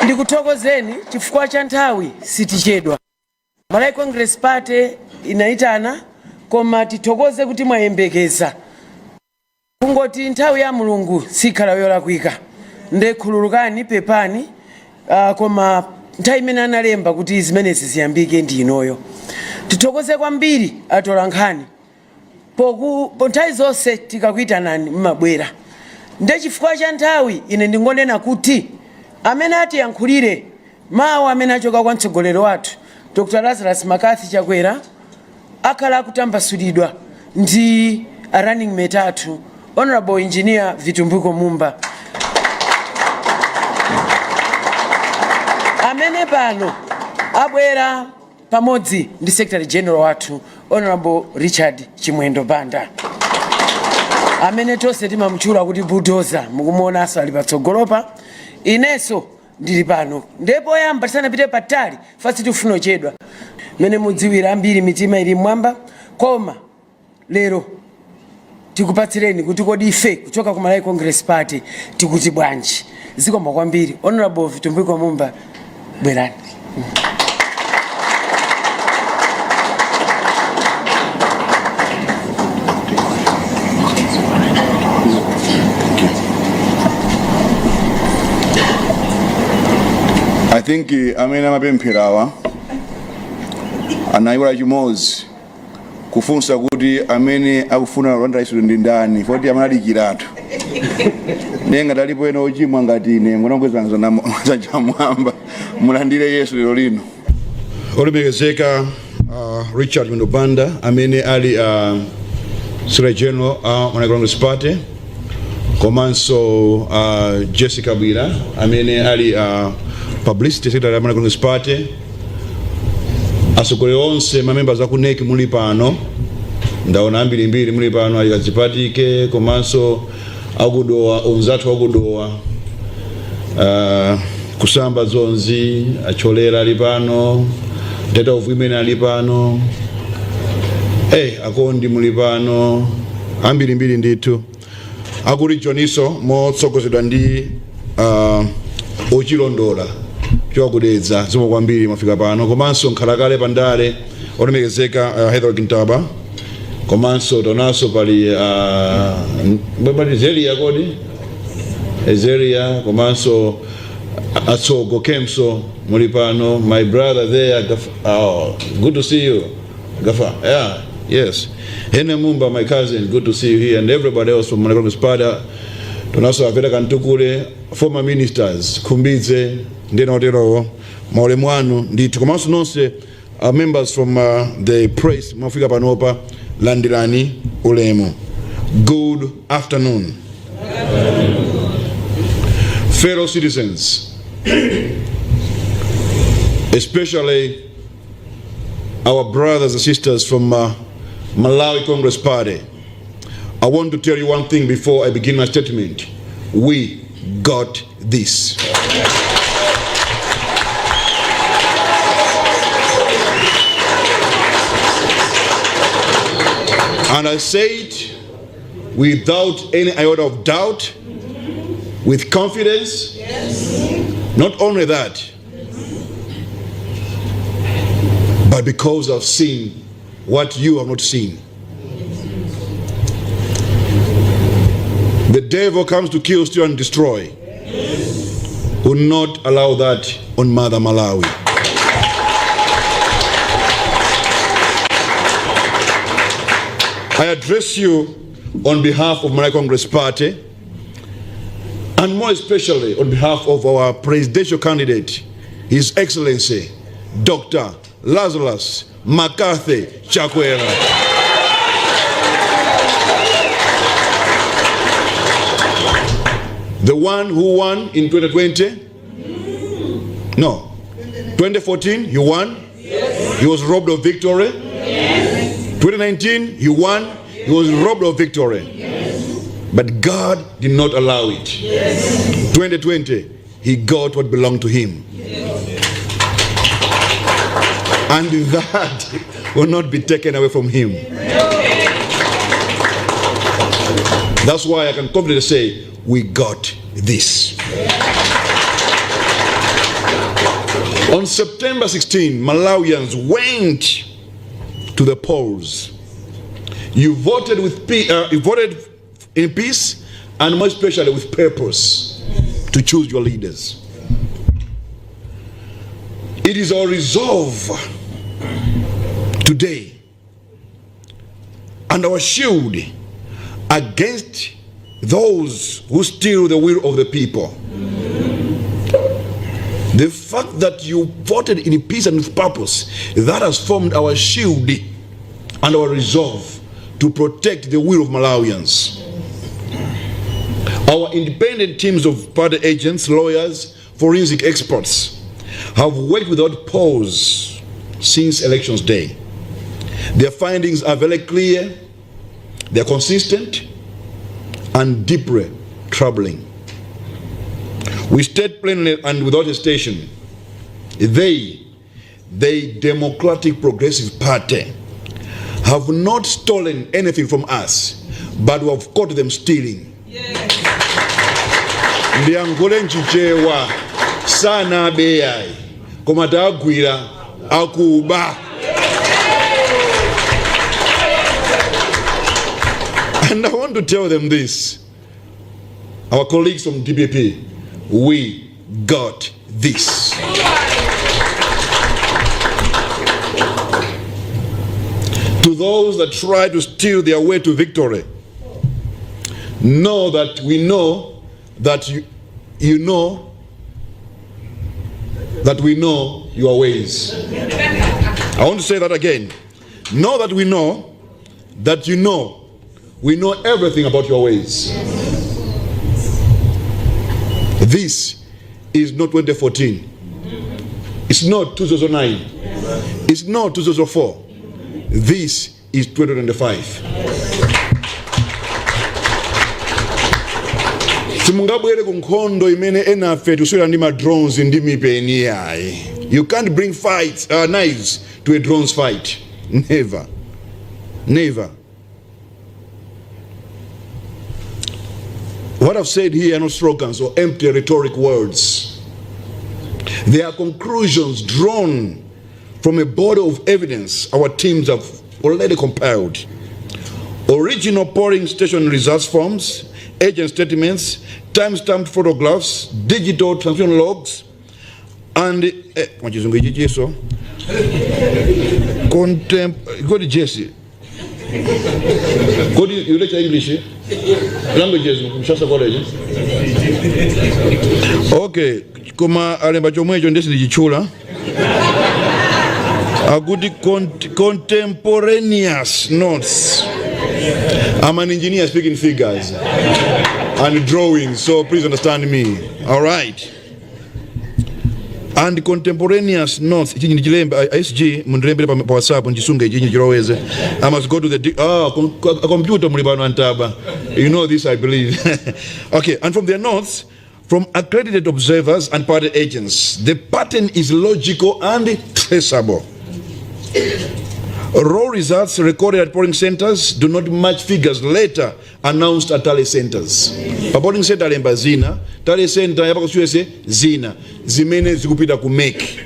Ndikuthokozeni chifukwa cha nthawi sitichedwa. Malawi Congress Party inaitana koma tithokoze kuti mwayembekeza. Kungoti nthawi ya Mulungu sikhala yolakwika. Ndekhululukani pepani koma nthawi imene analemba kuti zimenezi ziyambike ndi inoyo. Tithokoze kwambiri atolankhani. Po nthawi zonse tikakuitanani mmabwera. Nde chifukwa cha nthawi ine ndingonena kuti amene atiyankhulire mawu amene achoka kwa mtsogoleri wathu Dr. Lazarus Makathi Chakwera akhala akutambasulidwa ndi running mate athu Honorable Engineer Vitumbiko Mumba amene pano abwera pamodzi ndi Secretary General wathu Honorable Richard Chimwendo Banda amene tonse timamutchula kuti bulldozer mukumuona aso ali patsogolopa. Ineso ndili pano ndipo yamba tisanapite patali fasi tifuna chedwa mene mudziwira ambiri mitima ili mwamba koma lero tikupatsireni kuti kodi ife kuchoka ku Malawi Congress Party tikuti bwanji. Zikoma kwambiri. Honorable Vitumbiko Mumba, bwerani. I think amene amapempherawa anayiwala chimozi kufunsa kuti amene akufuna Rwanda isu ndi ndani foti amaladikiratu nenga talipo ena ochimwa ngati ine ngonongwezanza na chamwamba mulandire Yesu lero lino. Olemekezeka Richard Chimwendo Banda amene ali Secretary General Malawi Congress Party komanso Jessica Bwira amene ali Publicity Secretary Malawi Congress Party, asogolera onse members aku NEC muli pano ndaona ambiri muli pano akazipatike komanso akudowa onzathu akudowa kusamba zonzi acholera ali pano data of women ali pano akondi muli pano ambiri ndithu akuli Joniso motsogozedwa ndi ochilondola chokudedza zomwe kwambiri mafika pano komanso nkhalakale pandale olemekezeka Heather Kintaba komanso tonaso pali Zeria kodi Zeria komanso atsogo Kemso muli pano. My brother there, good to see you Gafa. Yeah, yes. Hene Mumba, my cousin, good to see you here, and everybody else from Malawi Congress Party. Tonaso Aveda Kantukule, former ministers Kumbidze ndena otero maulemwano ndithu komanso nonse members from the press mwafika panopa landirani ulemu. Good afternoon. Fellow citizens, especially our brothers and sisters from Malawi Congress Party. I want to tell you one thing before I begin my statement. We got this. And I say it without any iota of doubt, with confidence. Yes. Not only that, but because I've seen what you have not seen. The devil comes to kill, steal, and destroy. Yes. Will not allow that on Mother Malawi. I address you on behalf of Malawi Congress Party, and more especially on behalf of our presidential candidate, His Excellency, Dr. Lazarus Makathi Chakwera. The one who won in 2020? No. 2014, he won. Yes. He was robbed of victory. Yes. 2019, he won. He was robbed of victory. Yes. But God did not allow it. Yes. 2020, he got what belonged to him. Yes. And that will not be taken away from him. That's why I can confidently say, we got this. On September 16, Malawians went to the polls. You voted in peace and more especially with purpose to choose your leaders. It is our resolve today and our shield against those who steal the will of the people. The fact that you voted in peace and with purpose, that has formed our shield and our resolve to protect the will of Malawians. Our independent teams of party agents, lawyers, forensic experts have worked without pause since elections day. Their findings are very clear, they're consistent, and deeply troubling. We state plainly and without hesitation, they, the Democratic Progressive Party, have not stolen anything from us, but we have caught them stealing. Ndiangole nchichewa sana beyai komata agwira akuba. And I want to tell them this, our colleagues from DPP, we got this. To those that try to steal their way to victory, know that we know that you know that we know your ways. I want to say that again. Know that we know that you know we know everything about your ways. This is not 2014. It's not 2009. It's not 2004. This is 2025. Simungabwere kunkhondo imene enafe tuswera ndi ma drones ndi mipeni yayi. You can't bring knives to a drones fight. Never. Never. What I've said here are not slogans or empty rhetoric words. They are conclusions drawn from a body of evidence our teams have already compiled. Original polling station results forms, agent statements, time-stamped photographs, digital transmission logs, and go to Jesse. Go to you lecture English? Languages, Shasta College. Okay, kuma alemba chomwecho ndesi ndichula. A good contemporaneous notes. I'm an engineer speaking figures and drawings, so please understand me. All right. And contemporaneous notes. SG mundrembe pa WhatsApp njisunge ichinyi chiroweze. I must go to the computer mulibano antaba. You know this, I believe. Okay, and from their notes, from accredited observers and party agents, the pattern is logical and traceable. Raw results recorded at polling centers do not match figures later announced at tally centers. A polling center alemba zina, tally center yapa kusiwese zina, zimene zikupita ku make.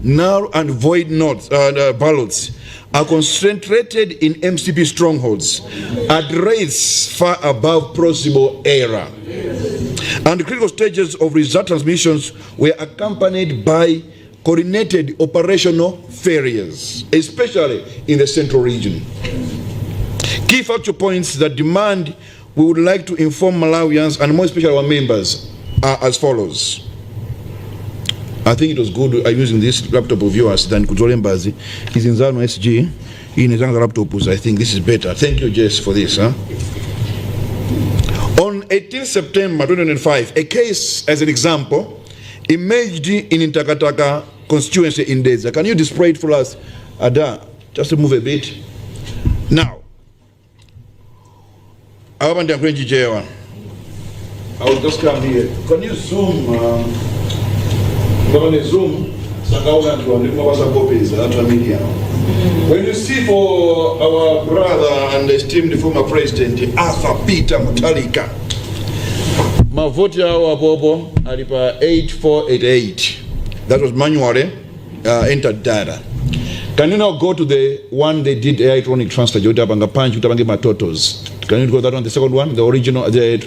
Null and void notes, ballots are concentrated in MCP strongholds at rates far above possible error. And critical stages of result transmissions were accompanied by coordinated operational failures, especially in the central region. Key factual points that demand we would like to inform Malawians and more especially our members are as follows. I think it was good using this laptop of yours than Kuzolembazi. He's in Zano SG. In his laptop, I think this is better. Thank you, Jess, for this. On 18 September 2005, a case, as an example, emerged in Intakataka constituency in Deza. Can you display it for us, Ada? Just to move a bit. Now, I will just come here. Can you zoom? When you see for our brother and esteemed former president, Arthur Peter Mutalika, mavoti awo apopo ali pa 8488. That was manually entered data. Can you now go to the one they did electronic transfer? Utapanga punch, utapange my totals. Can you go to that one, the second one, the original, the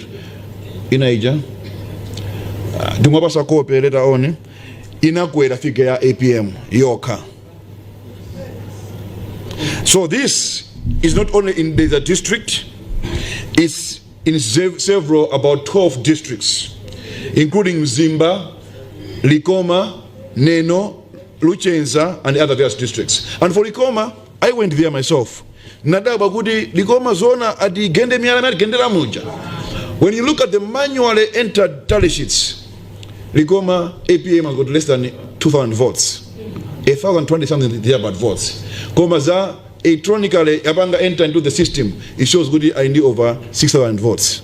inaija? Dumabasa copy later on. Inakwera figure ya APM yoka. So this is not only in the district, it's in several, about 12 districts, including Zimba, Likoma, Neno, Luchenza, and the other various districts. And for Likoma, I went there myself. Nadaba Gudi, Likoma zona adi gende miara gende la muja. When you look at the manually entered tally sheets, Likoma APM has got less than 2,000 votes. 1,020 something thereabout votes. Komaza electronically abanga enter into the system, it shows good I need over 6,000 votes.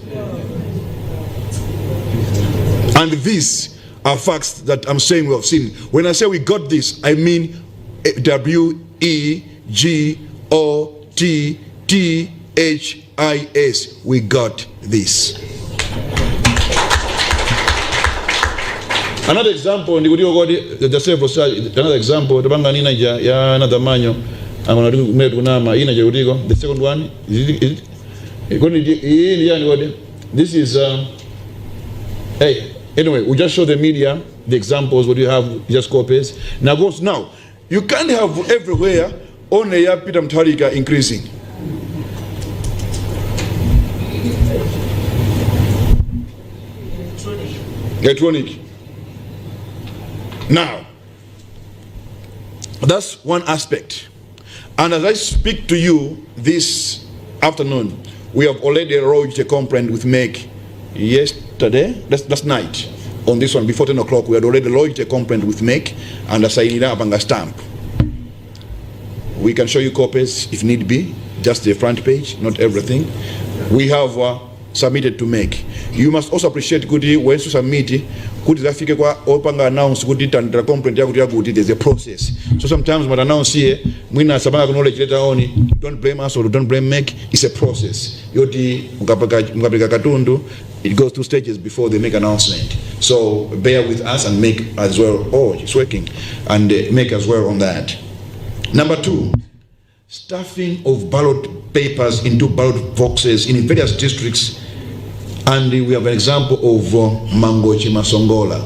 And these are facts that I'm saying we have seen. When I say we got this, I mean WEGOTTHIS. We got this. Another example, another example, the second one, this is, hey, anyway, we just show the media, the examples, what you have, just copies. Now, you can't have everywhere only Peter Mutharika increasing. Electronic. Now, that's one aspect. And as I speak to you this afternoon, we have already lodged a complaint with MEC yesterday, last night, on this one, before 10 o'clock, we had already lodged a complaint with MEC and assigned it up on a stamp. We can show you copies if need be, just the front page, not everything. We have submitted to MEC. You must also appreciate Goody when you submit Goody Zafika Opanga announce Goody and the complaint Goody, there's a process. So sometimes when announce here, we not acknowledge later on, don't blame us or don't blame MEC, it's a process. It goes through stages before they make announcement. So bear with us and make as well. Oh, it's working. And make as well on that. Number 2, stuffing of ballot papers into ballot boxes in various districts. And we have an example of Mangochi Masongola.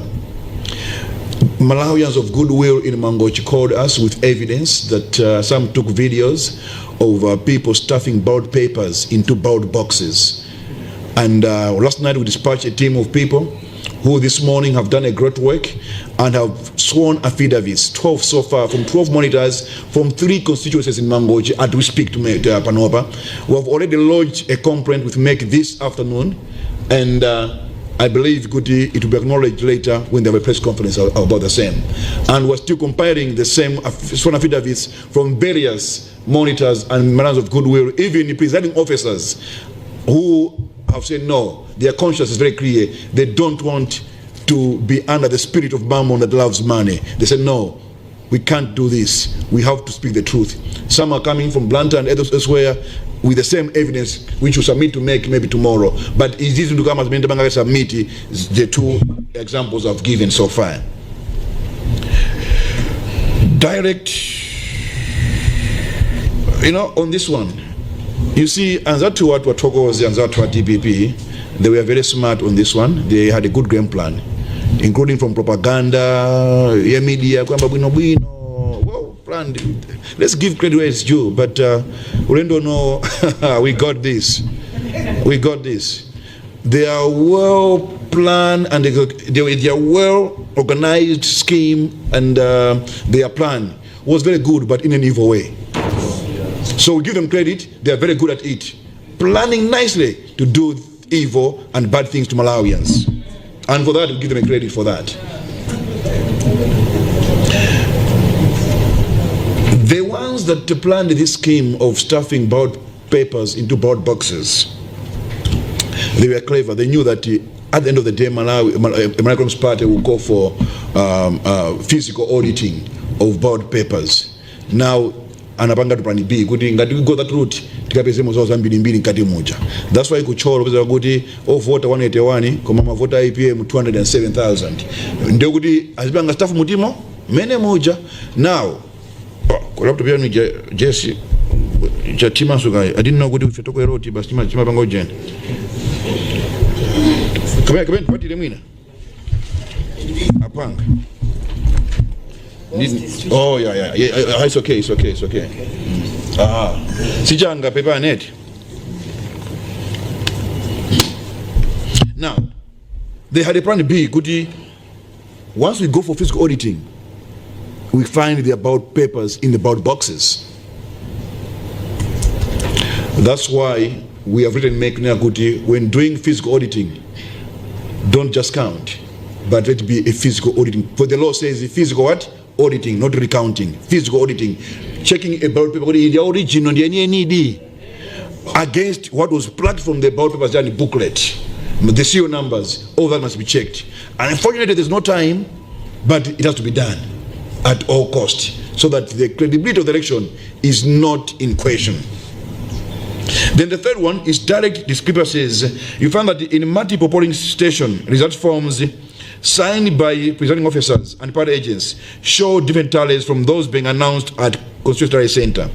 Malawians of goodwill in Mangochi called us with evidence that some took videos of people stuffing ballot papers into ballot boxes. And last night we dispatched a team of people who this morning have done a great work and have sworn affidavits, 12 so far, from 12 monitors from 3 constituencies in Mangochi as we speak to Panoba. We have already lodged a complaint with MEC this afternoon, and I believe it will be acknowledged later when they have a press conference about the same. And we're still comparing the same sworn affidavits from various monitors and members of goodwill, even the presiding officers who have said no, their conscience is very clear. They don't want to be under the spirit of mammon that loves money. They said no, we can't do this. We have to speak the truth. Some are coming from Blantyre and others elsewhere with the same evidence which you submit to MEC maybe tomorrow. But it's easy to come as Banga submit the 2 examples I've given so far. Direct, on this one, you see, and that to what Togo's and that to what DPP, they were very smart on this one. They had a good game plan, including from propaganda, media, well planned. Let's give credit where it's due, but we don't know. We got this. We got this. They are well planned and they are well organized scheme, and their plan was very good, but in an evil way. So we give them credit, they are very good at it. Planning nicely to do evil and bad things to Malawians. And for that, we give them a credit for that. The ones that planned this scheme of stuffing ballot papers into ballot boxes, they were clever. They knew that at the end of the day, Malawi's party will go for physical auditing of ballot papers. Now, anapanga to plan B kuti ngati we go that route tikapeze mozo zambiri mbiri nkati muja. That's why kucholo peza kuti ovota 181 koma mavota IPM 207,000 ndio kuti azipanga staff mutimo mene muja. Now kulapto pia ni Jesse chatima suka I didn't know kuti ufetoko eroti basi chima panga ujene kama pati lemina apanga. Oh yeah, it's okay. Sijanga paper net. Now, they had a plan B. Once we go for physical auditing, we find the about papers in the about boxes. That's why we have written when doing physical auditing, don't just count, but let it be a physical auditing. For the law says the physical what? Auditing, not recounting. Physical auditing, checking about paper in the origin on the NED against what was plucked from the about papers and the booklet, the serial numbers. All that must be checked. And unfortunately, there's no time, but it has to be done at all cost, so that the credibility of the election is not in question. Then the third one is direct discrepancies. You find that in multiple polling station result forms signed by presiding officers and party agents show different tallies from those being announced at constituency center.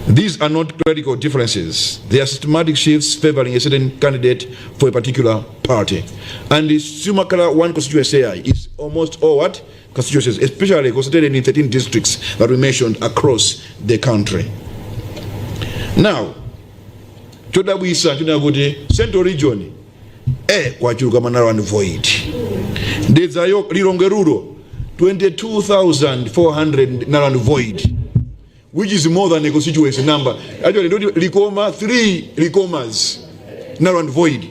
These are not clerical differences. They are systematic shifts favoring a certain candidate for a particular party. And the Sumakara 1 constituency is almost all what? Constituencies, especially concentrated in 13 districts that we mentioned across the country. Now, Central region, kwa churuka manaro and void. Dezayo Lirongeruro, 22,400 narrow and void, which is more than a constituency number. Actually, Likoma, 3 Likomas, narrow and void.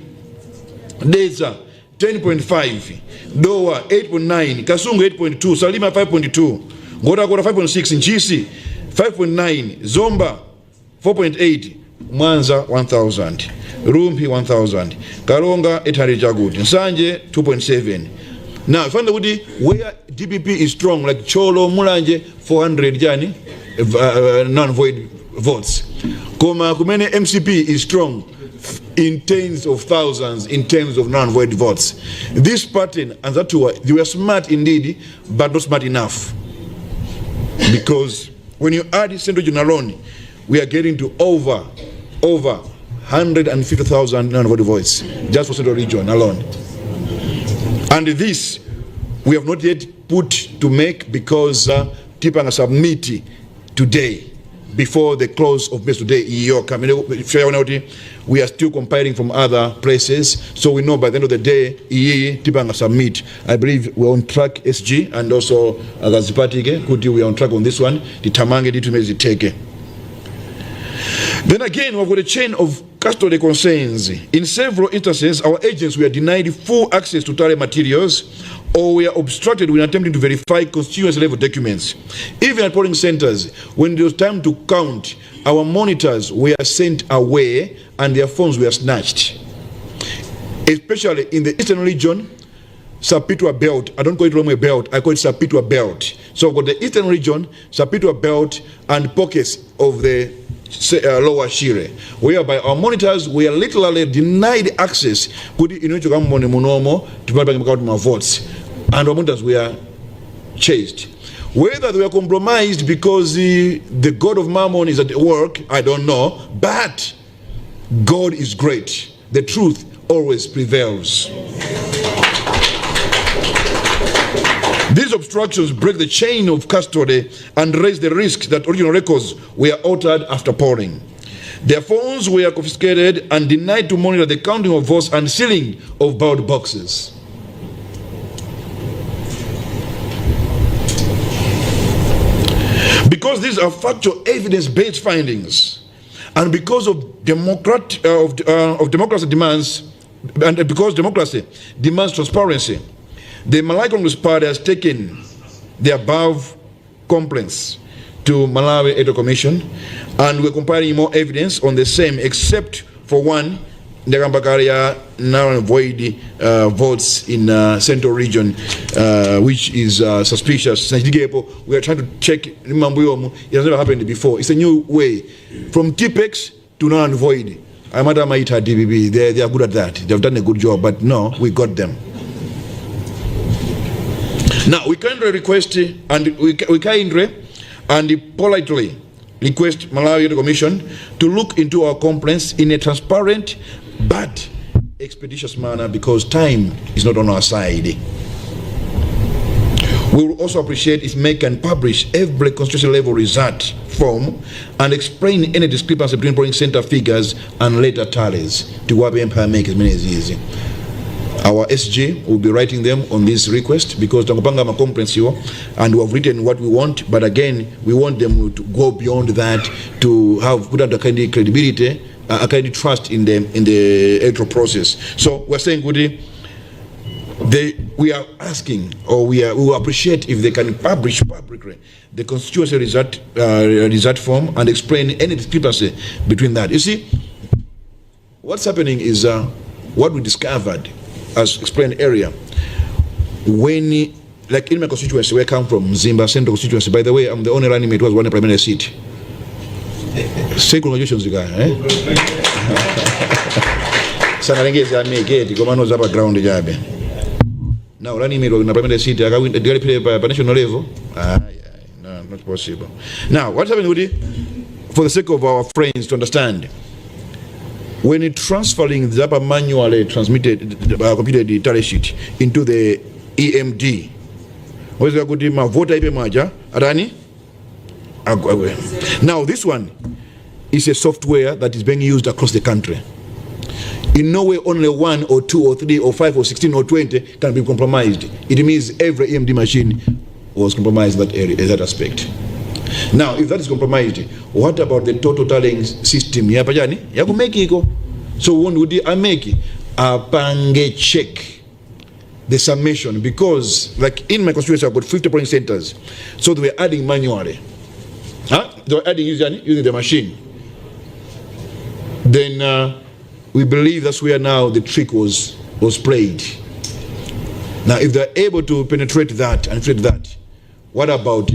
Deza 10.5, Doha 8.9, Kasungu 8.2, Salima 5.2, Gora 5.6, Njisi 5.9, Zomba 4.8, Mwanza 1,000, Rumpi 1,000, Karonga 800 Jagut, Nsanje 2.7. Now, if where DPP is strong, like Cholo, Mulanje 400 Jani, non-void votes. Koma Kumene MCP is strong in tens of thousands in terms of non-void votes. This pattern and that too, they were smart indeed, but not smart enough. Because when you add Central Region alone, we are getting to over 150,000 non-void votes just for Central Region alone. And this we have not yet put to make because Tipanga submit today before the close of business today in York. We are still compiling from other places, so we know by the end of the day Tipanga submit. I believe we're on track, SG, and also Gazipatike Kuti, we are on track on this one. The Tamange take. Then again, we've got a chain of custody concerns. In several instances, our agents were denied full access to tally materials, or we are obstructed when attempting to verify constituency level documents. Even at polling centers, when it was time to count, our monitors were sent away and their phones were snatched. Especially in the eastern region, Sapitwa Belt. I don't call it Romwe Belt, I call it Sapitwa Belt. So for the eastern region, Sapitwa Belt and pockets of the lower Shire, whereby our monitors were literally denied access to votes, and our monitors were chased. Whether they were compromised because the god of Mammon is at work, I don't know, but God is great. The truth always prevails. These obstructions break the chain of custody and raise the risk that original records were altered after polling. Their phones were confiscated and denied to monitor the counting of votes and sealing of ballot boxes. Because these are factual evidence-based findings, and because of democracy demands, and because democracy demands transparency, the Malawi Congress Party has taken the above complaints to Malawi Electoral Commission, and we're compiling more evidence on the same, except for one Ndagambakaria now avoid votes in central region, which is suspicious. We are trying to check. It has never happened before. It's a new way from TPEX to now avoid. Madam Maita DBB, they are good at that. They've done a good job, but no, we got them. Now we kindly request and we kindly and politely request Malawi Commission to look into our complaints in a transparent but expeditious manner, because time is not on our side. We will also appreciate if MEC can publish every constitutional level result form and explain any discrepancy between polling center figures and later tallies to Wabi Empire make as many as easy. Our SG will be writing them on this request, because Tangopanga ma complaints here and we have written what we want, but again we want them to go beyond that, to have put out a kind of credibility, a kind of trust in the electoral process. So we're saying we are asking, or we will appreciate if they can publish publicly the constituency result form and explain any discrepancy between that. You see, what's happening is what we discovered, as explained earlier, when, like in my constituency, where I come from, Zimba Central constituency, by the way, I'm the only running mate who has won a primary seat. Say congratulations, you guys. Now, running mate in a primary seat, I win the national level. No, not possible. Now, what's happening with it? For the sake of our friends to understand, when it transferring the upper manually transmitted computed tally sheet into the EMD, what is the good voter maja arani? Now this one is a software that is being used across the country. In no way only 1 or 2 or 3 or 5 or 16 or 20 can be compromised. It means every EMD machine was compromised in that area, in that aspect. Now, if that is compromised, what about the total tallying system? So when would I make a pange check the summation? Because, like in my constituency, I've got 50 polling centers. So they were adding manually. They were adding using the machine. Then we believe that's where now the trick was played. Now, if they're able to penetrate that and infiltrate that, what about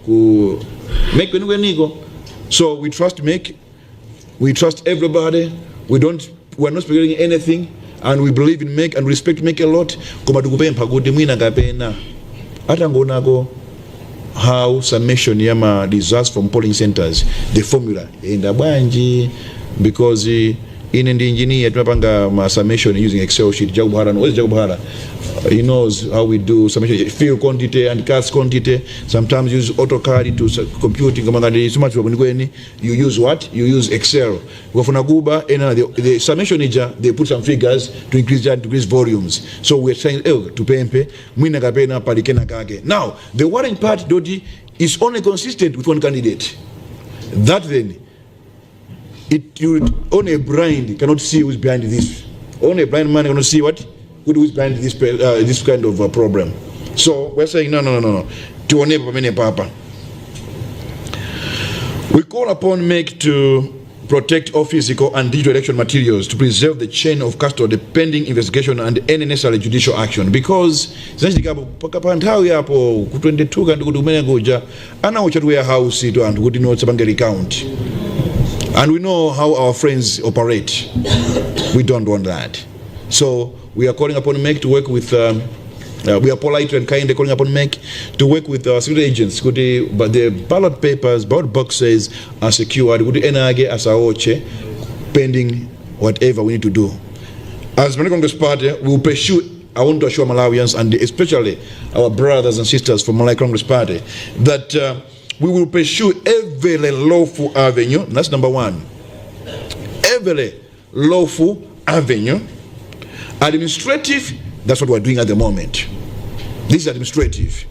who make when we go? So we trust MEC, we trust everybody. We're not speculating anything, and we believe in MEC and respect MEC a lot. How summation yama results from polling centers, the formula in the banji, because in the engineer tunapanga summation using Excel sheet. He knows how we do summation, field quantity and cast quantity. Sometimes use AutoCAD to computing. You use what? You use Excel. The summation they put some figures to increase volumes. So we're saying to pay. Now the worrying part, Doji, is only consistent with one candidate. That then, only a blind cannot see who's behind this. Only a blind man cannot see what? Who is behind this kind of problem. So we're saying no. We call upon MEC to protect all physical and digital election materials, to preserve the chain of custody pending investigation and any necessary judicial action. Because and we know how our friends operate. We don't want that. So we are calling upon MEC to work with, we are polite and kind calling upon MEC to work with our security agents. But the ballot papers, ballot boxes are secured. Pending whatever we need to do. As Malawi Congress Party, we will pursue. I want to assure Malawians, and especially our brothers and sisters from Malawi Congress Party, that we will pursue every lawful avenue. That's number one. Every lawful avenue. Administrative, that's what we're doing at the moment. This is administrative.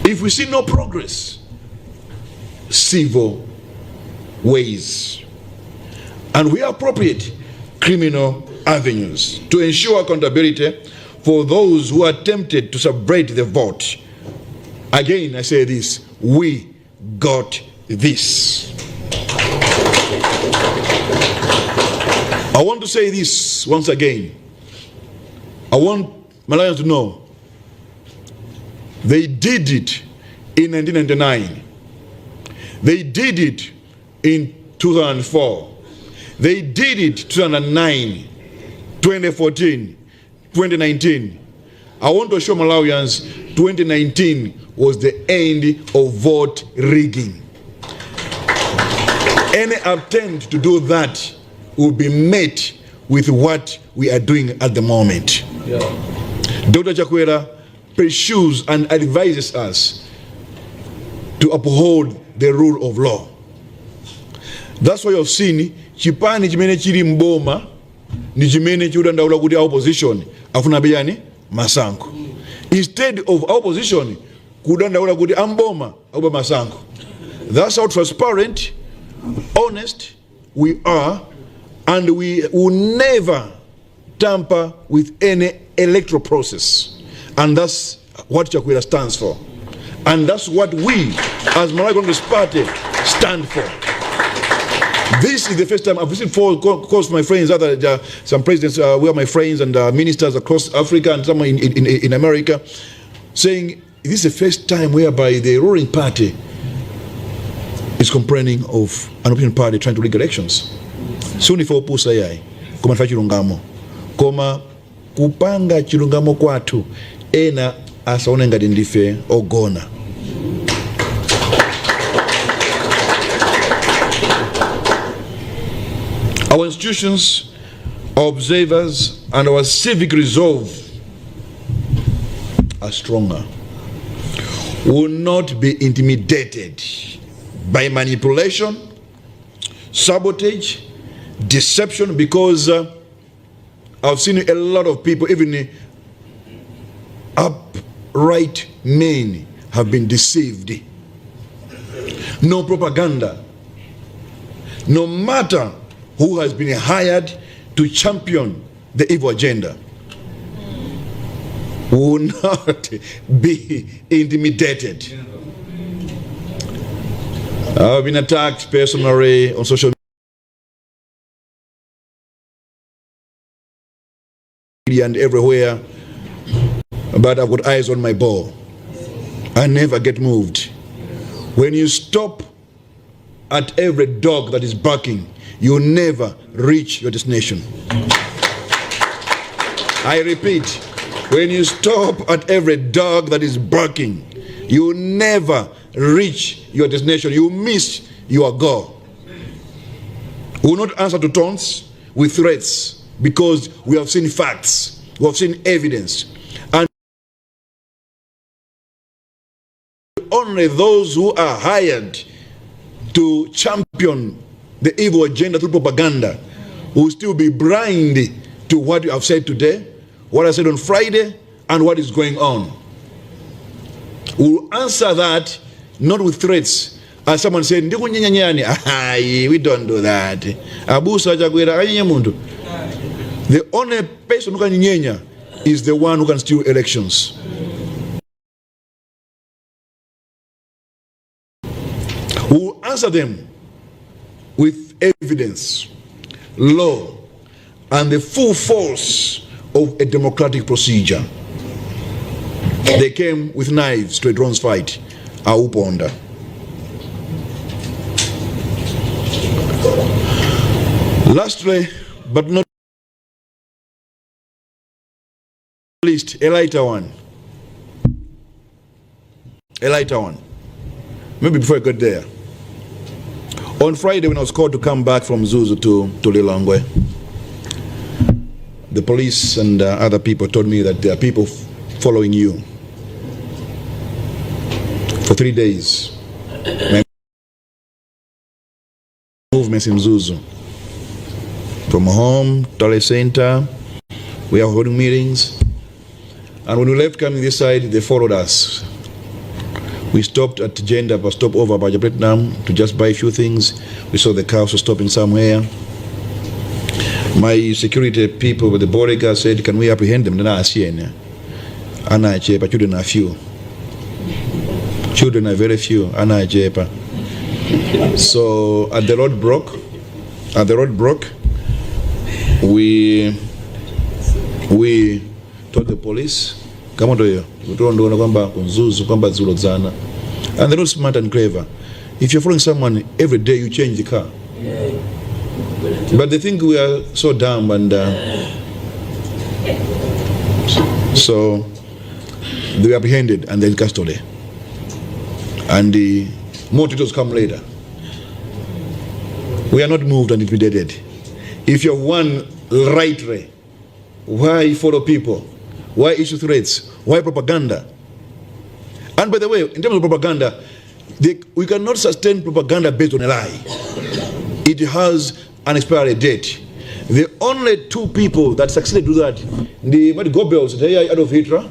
If we see no progress, civil ways, and we appropriate criminal avenues to ensure accountability for those who are tempted to subvert the vote. Again, I say this, we got this. I want to say this once again. I want Malawians to know they did it in 1999. They did it in 2004. They did it 2009, 2014, 2019. I want to show Malawians 2019 was the end of vote rigging. Any attempt to do that will be met with what we are doing at the moment. Yeah. Dr. Chakwera pursues and advises us to uphold the rule of law. That's why you've seen chipani chimene chili mboma ni chimene chiudandaula kuti opposition afuna beyani masanko. Instead of opposition kudandaula kuti amboma auba masanko. That's how transparent, honest we are, and we will never tamper with any electoral process. And that's what Chakwera stands for. And that's what we, as Malawi Congress Party, stand for. This is the first time I've visited four calls for my friends, some presidents who are my friends, and ministers across Africa and some in America, saying this is the first time whereby the ruling party is complaining of an opposition party trying to rig elections. Suni for pusa yai, koma nfa chilungamo. Koma kupanga chilungamo kwatu, ena asaone ngati ndife ogona. Our institutions, our observers, and our civic resolve are stronger. We will not be intimidated by manipulation, sabotage, deception, because I've seen a lot of people, even upright men, have been deceived. No propaganda. No matter who has been hired to champion the evil agenda, will not be intimidated. I've been attacked personally on social media and everywhere, but I've got eyes on my ball. I never get moved. When you stop at every dog that is barking, you never reach your destination. I repeat, when you stop at every dog that is barking, you never reach your destination. You miss your goal. We will not answer to taunts with threats, because we have seen facts, we have seen evidence. And only those who are hired to champion the evil agenda through propaganda will still be blind to what you have said today, what I said on Friday, and what is going on. We will answer that not with threats. As someone said, we don't do that. The only person who can nyenya is the one who can steal elections. We will answer them with evidence, law, and the full force of a democratic procedure. They came with knives to a drones fight. Auponda. Lastly, but not least, a lighter one. A lighter one. Maybe before I got there. On Friday, when I was called to come back from Zuzu to Lilongwe, the police and other people told me that there are people following you. For 3 days, my movements in Zuzu. From home, Tale Center, we are holding meetings. And when we left coming this side, they followed us. We stopped at Jenda, but stopped over by Vietnam to just buy a few things. We saw the cars were stopping somewhere. My security people with the bodyguard said, can we apprehend them? Children are few. Children are very few. So at the road broke, we told the police, kama ndio hiyo, tunaona kwamba kunzuzu kwamba dzulo zana. And they're not smart and clever. If you're following someone every day, you change the car. But they think we are so dumb, and so they were apprehended and they're in custody. And the more details come later. We are not moved and intimidated. If you're one rightly, why follow people? Why issue threats? Why propaganda? And by the way, in terms of propaganda, we cannot sustain propaganda based on a lie. It has an expiry date. The only two people that succeeded to do that, the Goebbels, Adolf Hitler,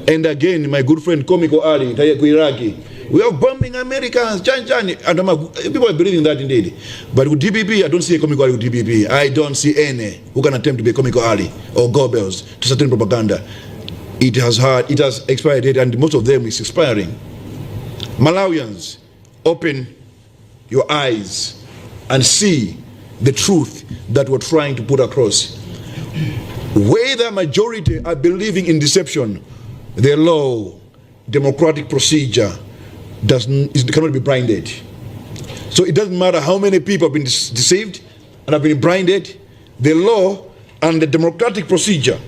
and again my good friend Komiko Ali, Iraqi. We are bombing Americans, and people are believing that indeed. But with DPP, I don't see a Komiko Ali with DPP. I don't see any who can attempt to be a Komiko Ali or Goebbels to sustain propaganda. It has expired date, and most of them is expiring. Malawians, open your eyes and see the truth that we're trying to put across. Whether majority are believing in deception, the law, democratic procedure cannot be blinded. So it doesn't matter how many people have been deceived and have been blinded. The law and the democratic procedure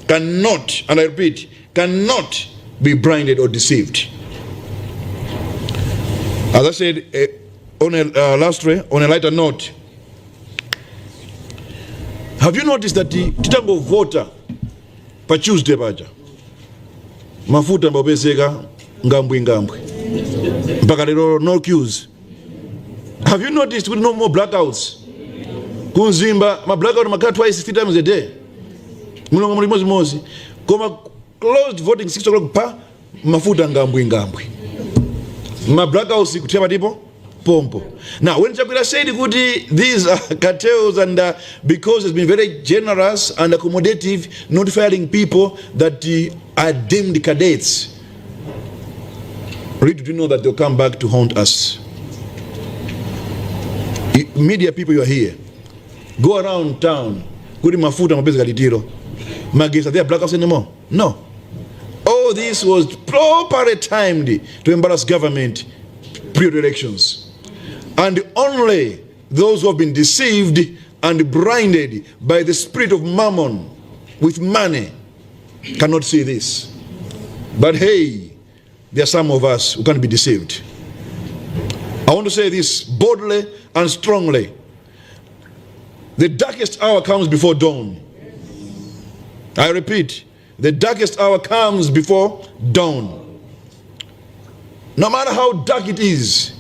cannot, and I repeat, cannot be blinded or deceived. As I said, on a lighter note, have you noticed that the titango voter pa Tuesday paja mafuta mbopezeka ngambwi mpaka lero no queues? Have you noticed with no more blackouts? Kunzimba ma blackout makata twice 3 times a day. Mulongo mulimozi mozi koma closed voting 6 o'clock pa mafuta ngambwi ma blackouts kutia tipo pompo. Now when Chakwera said these are cartels, and because it's been very generous and accommodative, notifying people that are deemed cadets, really, do you know that they'll come back to haunt us? Media people, you are here, go around town, kuri mafuta mabezi kalitiro magesa, they are blackouts anymore? No. All this was properly timed to embarrass government period elections. And only those who have been deceived and blinded by the spirit of mammon with money cannot see this. But hey, there are some of us who can't be deceived. I want to say this boldly and strongly. The darkest hour comes before dawn. I repeat, the darkest hour comes before dawn. No matter how dark it is,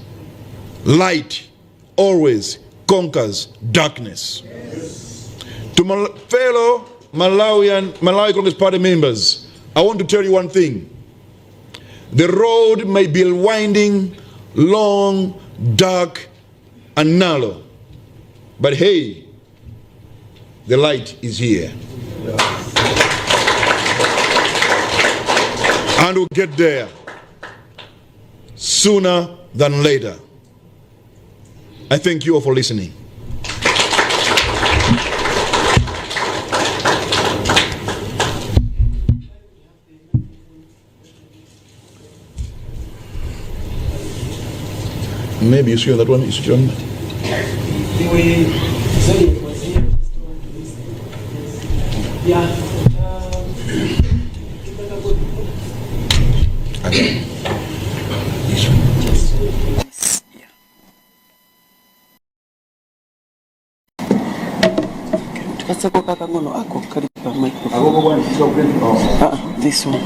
light always conquers darkness. Yes. To my fellow Malawi Congress Party members, I want to tell you one thing. The road may be winding, long, dark, and narrow, but hey, the light is here. And we'll get there sooner than later. I thank you all for listening. Maybe you see on that one, is John? Yeah. This one.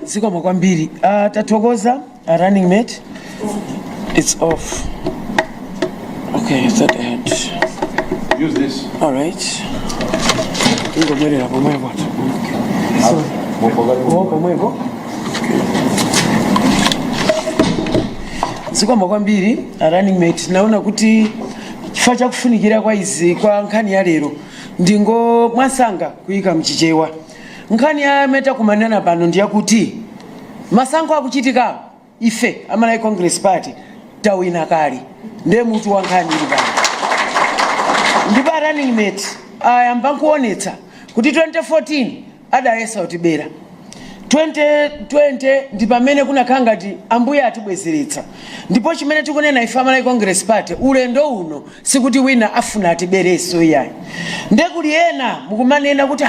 Ziko makwambiri. Tatogoza, a running mate. It's off. Okay, it's at the end. Use this. All right. So, ziko makwambiri, a running mate. Naona kuti chifukwa chakufunikira kwa izi kwa nkhani ya lero ndingo mwasanga kuyika mchichewa. Nkhani ya meta kumanana pano ndiya kuti masankho akuchitika ife Malawi Congress Party tawina kali ndiye mutu wa nkhani ili pano. ndipo running mate ayamba kuonetsa kuti 2014 adayesa utibera 2020 ndi pamene kunakhala ngati ambuye atibwezeretsa ndipo chimene tikunena ife Malawi Congress Party ulendo uno sikuti wina afuna atibereso iyayi ndekuli ena mukumanena kuti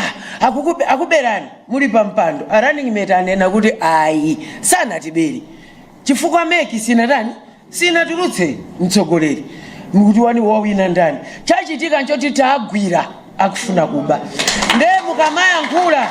akuberani muli pampando a running mate anena kuti ayi sanatiberi chifukwa meki sinatulutse mtsogoleri mukuti wani wawina ndani chachitika nchoti taagwira akufuna kuba nde mukamayankhula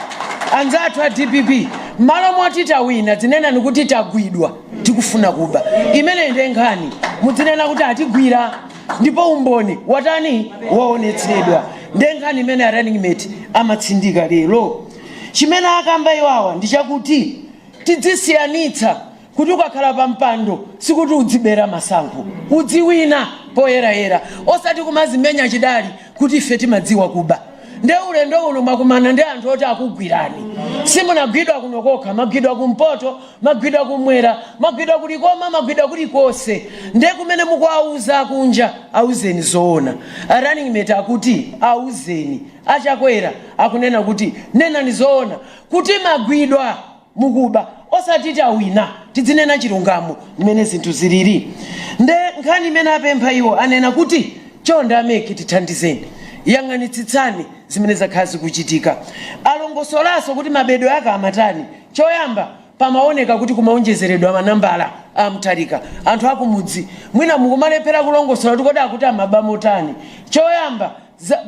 anzathu a DPP malo moti tawina zinena nikuti tagwidwa tikufuna kuba imene ndi nkhani mudzinena kuti atigwira ndipo umboni watani waonetsedwa nde nkhani imene a running mate amatsindika lero chimene akamba iwawa ndi chakuti tidzisiyanitsa kuti ukakhala pampando sikuti udzibera masankho udziwina poyerayera osati kumazimenya chidali kuti ife timadziwa kuba nde ulendo uno mwakumana ndi anthu oti akugwirani simunagwidwa kunokokha magwidwa kumpoto magwidwa kumwera magwidwa kulikoma magwidwa kulikose nde kumene mukuauza kunja auzeni zoona a running mate akuti auzeni achakwera akunena kuti nenani zoona kuti magwidwa mukuba osati tawina tidzinena chilungamo mmene zinthu zilili nde nkhani imene apempha iwo anena kuti chonde ameki tithandizeni yang'anitsitsani zimene zakhala zikuchitika alongosolaso kuti mabedo yake amatani choyamba pamaoneka kuti kumaonjezeredwa manambala amtalika anthu akumudzi mwina mukumalephera kulongosola kuti kodi akuti amabamotani choyamba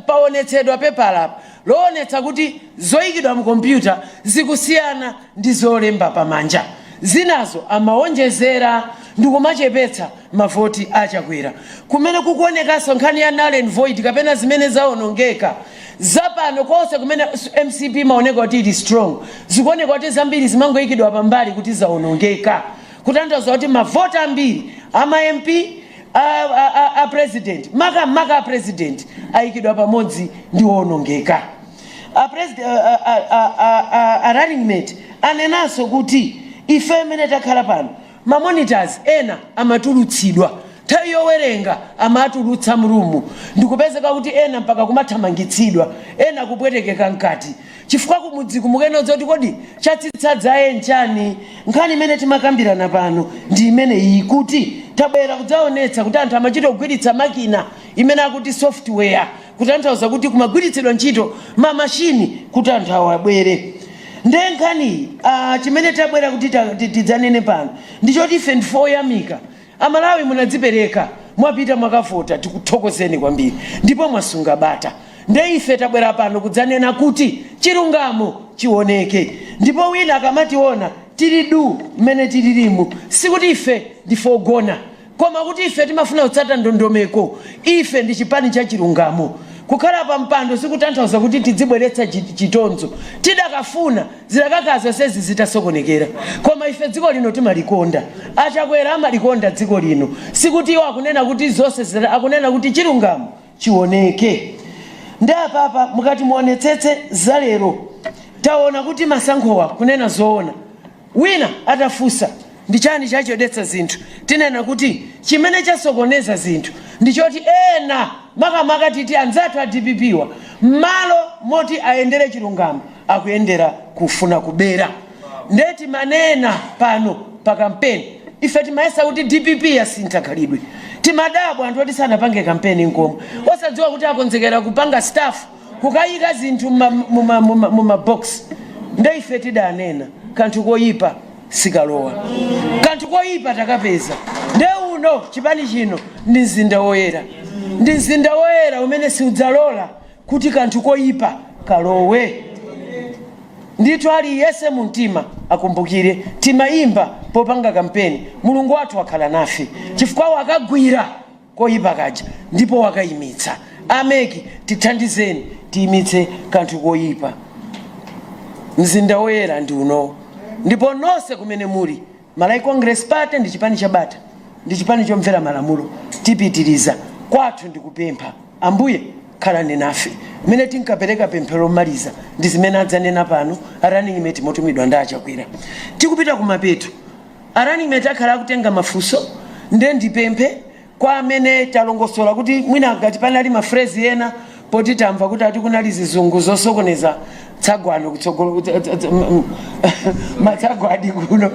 paonetsedwa pepala loonetsa kuti zoyikidwa mu kompyuta zikusiyana ndi zolemba pamanja zinazo amaonjezera ndikumachepetsa mavoti achakwera kumene kukuonekanso nkhani ya null and void kapena zimene zaonongeka zapano konse kumene MCP maoneka kuti ili strong zikuoneka kuti zambiri zimangoyikidwa pambali kuti zaonongeka kutanthauza kuti mavoti ambiri ama MP a president maka president ayikidwa pamodzi ndi woonongeka a running mate anenanso kuti ife mene takhala pano ma monitors ena amatulutsidwa nthawi yowerenga amatulutsa mrumu ndikupezeka kuti ena mpaka kumathamangitsidwa ena kupwetekeka mkati chifukwa kumudzi kumukenoza kuti kodi chatsitsadzaye nchani nkhani imene timakambirana pano ndi imene iyi kuti tabwera kudzaonetsa kuti anthu amachita kugwiritsa makina imene akuti software kutanthauza kuti kumagwiritsidwa ntchito mamashini kuti anthu awabwere nde nkhani chimene tabwera kuti tidzanene pano ndichoti ife ndifoyamika amalawi munadzipereka mwapita mwakavota tikuthokozeni kwambiri ndipo mwasunga bata nde ife tabwera pano kudzanena kuti chilungamo chioneke ndipo wina akamationa tili du mmene tililimu sikuti ife ndifogona koma kuti ife timafuna kutsata ndondomeko ife ndi chipani cha chilungamo kukhala pampando sikutanthauza kuti tidzibweretsa chitonzo tidakafuna zilakakazo sezi zitasokonekera koma ife dziko lino timalikonda achakwera amalikonda dziko lino sikuti iwo akunena kuti zonse akunena kuti chilungamo chioneke nde apapa mukati muonetsetse zalero taona kuti masankhowa kunena zoona wina atafusa ndi chani chachodetsa zinthu tinena kuti chimene chasokoneza zinthu ndichoti ena makamaka titi anzathu a DPP wa malo moti aendere chilungamo akuyendera kufuna kubera ndeti manena pano pa kampeni ife timayesa kuti DPP yasintha khalidwe timadabwa anthu oti sanapange kampeni nkomwe osadziwa kuti akonzekera kupanga staff kukayika zinthu mu box nde ife tidanena kanthu koyipa sikalowa kanthu koyipa takapeza nde uno chipani chino ndi mzinda woyera ndi mzinda woyera umene siudzalola kuti kanthu koyipa kalowe ndithu aliyese mumtima akumbukire timayimba popanga kampeni mulungu wathu wakhala nafe chifukwa wakagwira koyipa kaja ndipo wakayimitsa ameki tithandizeni tiyimitse kanthu koyipa mzinda woyera ndi uno ndipo nonse kumene muli Malawi Congress Party ndi chipani cha bata ndi chipani chomvera malamulo tipitiriza kwathu ndikupempha ambuye khalani nafe mene tinkapereka pemphero maliza ndi zimene adzanena pano running mate motumidwa ndi achakwera tikupita kumapeto running mate akhala akutenga mafunso nde ndipemphe kwa amene talongosola kuti mwina ngati panali mafrezi ena poti tamva kuti ati kunali zizungu zosokoneza tsagwano kutsogolo matsagwadi kuno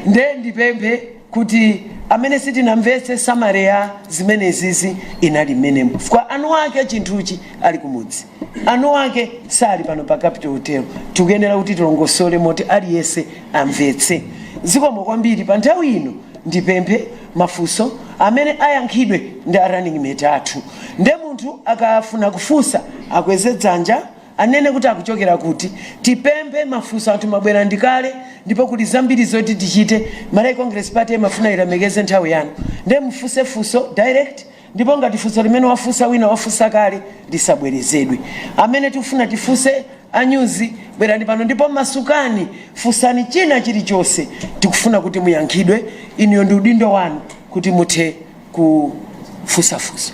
nde ndipemphe kuti amene sitinamvetse samare ya zimene zizi inali mmenemo kwa anu ake chinthuchi ali kumudzi anu ake sali pano pa Capital Hotel tikuyenera kuti tilongosole moti aliyese amvetse zikomo kwambiri pa nthawi ino ndipemphe mafunso amene ayankhidwe ndi running mate athu nde munthu akafuna kufunsa akweze dzanja anene kuti akuchokera kuti tipemphe mafunso athu mabwera ndikale ndipo kuti zambiri zoti tichite Malawi Congress Party mafuna ilemekeze nthawi yanu nde mfunse funso direct ndipo ngati funso limene wafunsa wina wafunsa kale lisabwerezedwe amene tifuna tifunse anyuzi bwerani pano ndipo masukani funsani china chilichonse tikufuna kuti muyankhidwe iniyo ndi udindo wanu kuti muthe kufunsa funso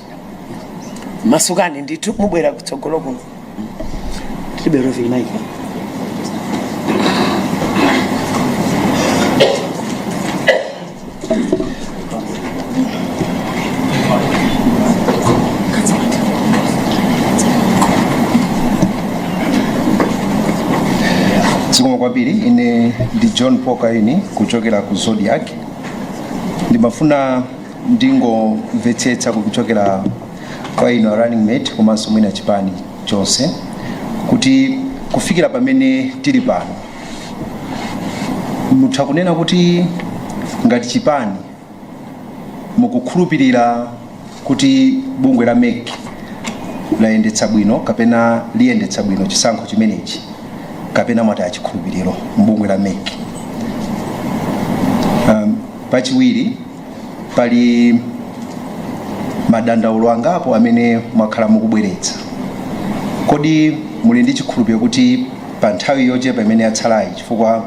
masukani ndithu mubwera kutsogolo kuno tibero vinaika Zikomo kwambiri ine ndi John Pokaini kuchokera ku Zodiac ndimafuna ndingomvetsetsa kuchokera kwa ino running mate komanso mwina chipani chonse kuti kufikira pamene tili pano mutha kunena kuti ngati chipani mukukhulupirira kuti bungwe la MEC layendetsa bwino kapena liyendetsa bwino chisankho chimenechi kapena mwati achikhulupiriro mbungwe la MEC. Pachiwiri pali madandaulo angapo amene mwakhala mukubweretsa kodi muli ndi chikhulupiriro kuti pa nthawi yochepa imene yatsalayi chifukwa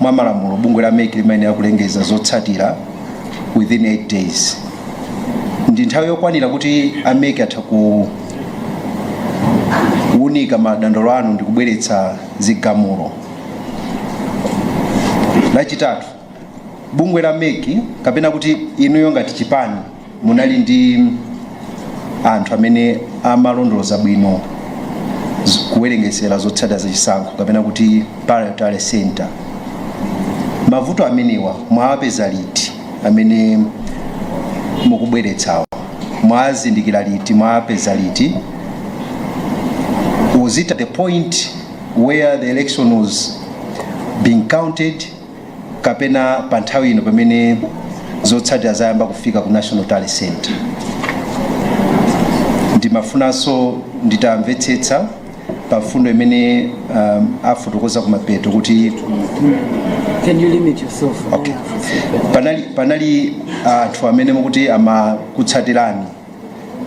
mwa malamulo bungwe la MEC limayenera kulengeza zotsatira within 8 days ndi nthawi yokwanira kuti MEC atha kuunika madandaulo anu ndi kubweretsa zigamulo. Lachitatu bungwe la MEC kapena kuti inuyo ngati chipani munali ndi anthu amene amalondoloza bwino kuwerengesera zotsatira za chisankho kapena kuti parliamentary center mavuto amenewa mwapeza liti amene mukubweretsawo mwazindikira liti mwapeza liti? Was it at the point where the election was being counted kapena pa nthawi ino pamene zotsatira zayamba kufika ku National Tally Center? Ndimafunanso nditamvetsetsa pa fundo imene afotokoza kumapeto kuti can you limit yourself? Okay. Panali anthu amene mukuti amakutsatirani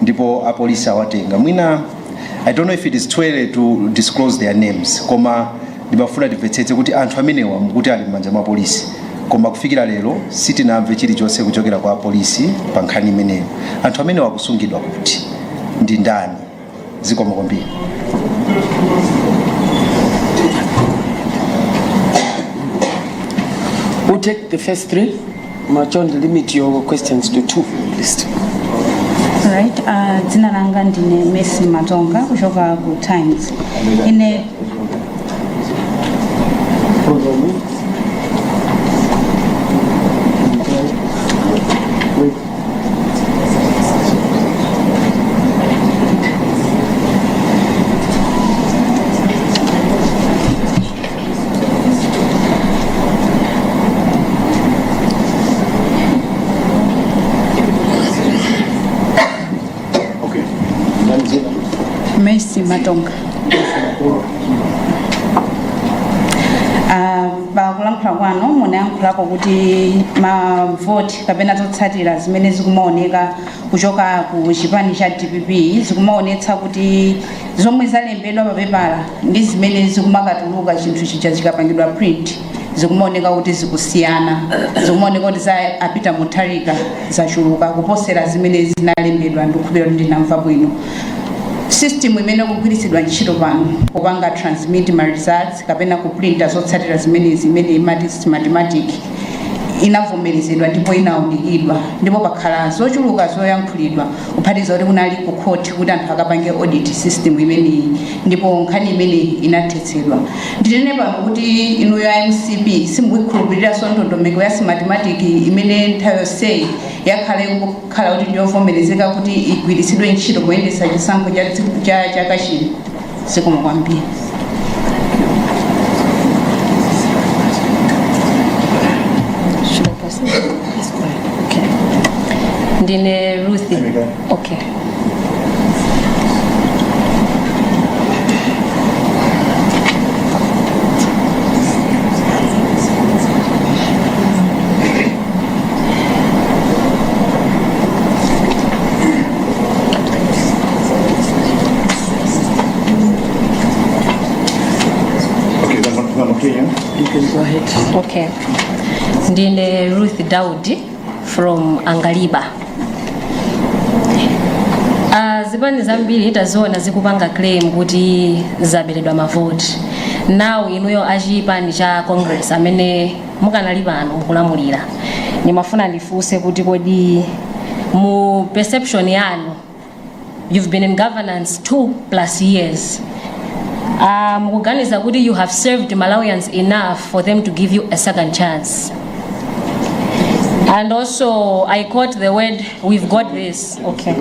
ndipo apolisi awatenga mwina. I don't know if it is too early to disclose their names koma ndimafuna timvetsetse kuti anthu amenewa mukuti ali m'manja mwa polisi koma kufikira lero sitinamve chilichonse kuchokera kwa polisi pa nkhani imeneyo. Anthu amenewa akusungidwa kuti ndi ndani? Zikomo kwambiri. We'll take the first three. Machon, limit your questions to 2 list. All right. Dzina langa ndine Messi Matonga kuchoka ku Times. Ine Messi Matonga. Bakulankhula kwano munayankhulako kuti mavoti kapena zotsatira zimene zikumaoneka kuchoka ku chipani cha DPP zikumaonetsa kuti zomwe zalembedwa papepala ndi zimene zikumakatuluka chinthu chija chikapangidwa print zikumaoneka kuti zikusiyana, zikumaoneka kuti za apita mutharika zachuluka kuposera zimene zinalembedwa. Ndikukhulupirira kuti ndinamva bwino. System imene kugwiritsidwa ntchito pano kupanga transmit ma results kapena kuprinta zotsatira zimene imati mathematic inavomerezedwa ndipo inaunikidwa ndipo pakhala zochuluka zoyankhulidwa kuphatikiza kuti kunali ku court kuti anthu akapange audit system imeneyi ndipo nkhani imeneyi inathetsedwa. Ndinene pano kuti inuyo MCP simukukhulupiriranso ndondomeko ya mathematics imene nthawi yonseyi yakhala kuti ndiyovomerezeka kuti igwiritsidwe ntchito kuyendetsa chisankho cha chaka chino. Zikomo kwambiri. Okay. Ndine Ruthi. Okay. You can go ahead. Okay. Ndine Ruth Daudi from Angaliba. Zipani zambiri itaziona zikupanga claim kuti zaberedwa mavoti. Now inuyo achipani cha Congress amene mukanali pano mukulamulira. Nimafuna ndifunse kuti kodi mu perception yanu, you've been in governance 2+ years. Mukuganiza kuti you have served Malawians enough for them to give you a second chance. And also, I caught the word, we've got this. Okay.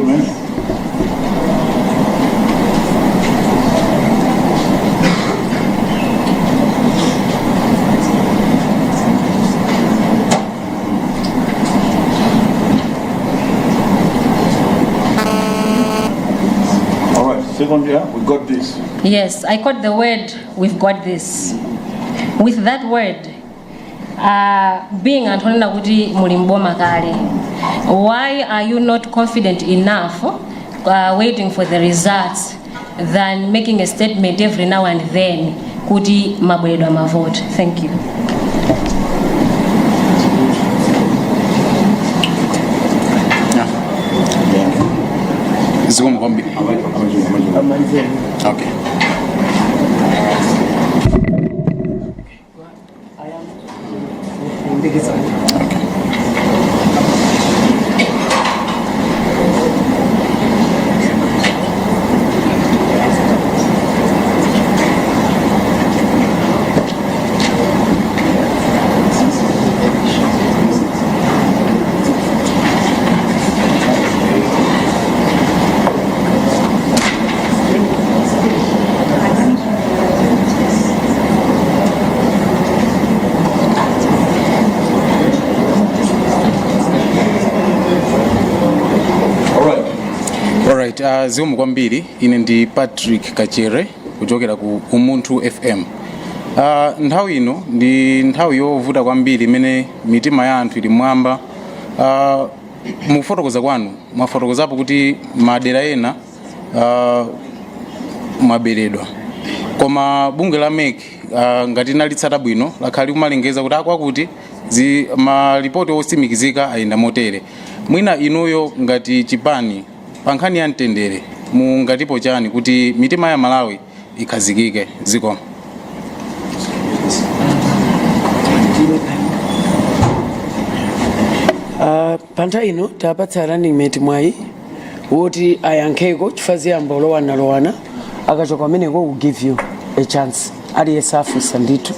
All right, second year, we got this. Yes, I caught the word, we've got this. With that word, being Antonina kuti mulimboma kale, why are you not confident enough waiting for the results than making a statement every now and then kuti mabweredwa mavote? Thank you. Okay. Zomwe kwambiri, ine ndi Patrick Kachere kuchokera ku Umunthu FM. Nthawi ino ndi nthawi yovuta kwambiri imene mitima ya anthu ili mwamba. Mufotokoza kwanu mwafotokozapo kuti madera ena mwaberedwa. Koma bungwe la MEC ngati nalitsata bwino lakhali kumalengeza kuti akwakuti malipoti osimikizika ayenda motere. Mwina inuyo ngati chipani pankhani ya mtendere mungatipo chani kuti mitima ya Malawi ikhazikike. Zikomo. Pantha ino tapatsa running mate mwayi woti ayankheko chifazi yamba lowana akachoka ameneko will give you a chance. Aliyense afunsa ndithu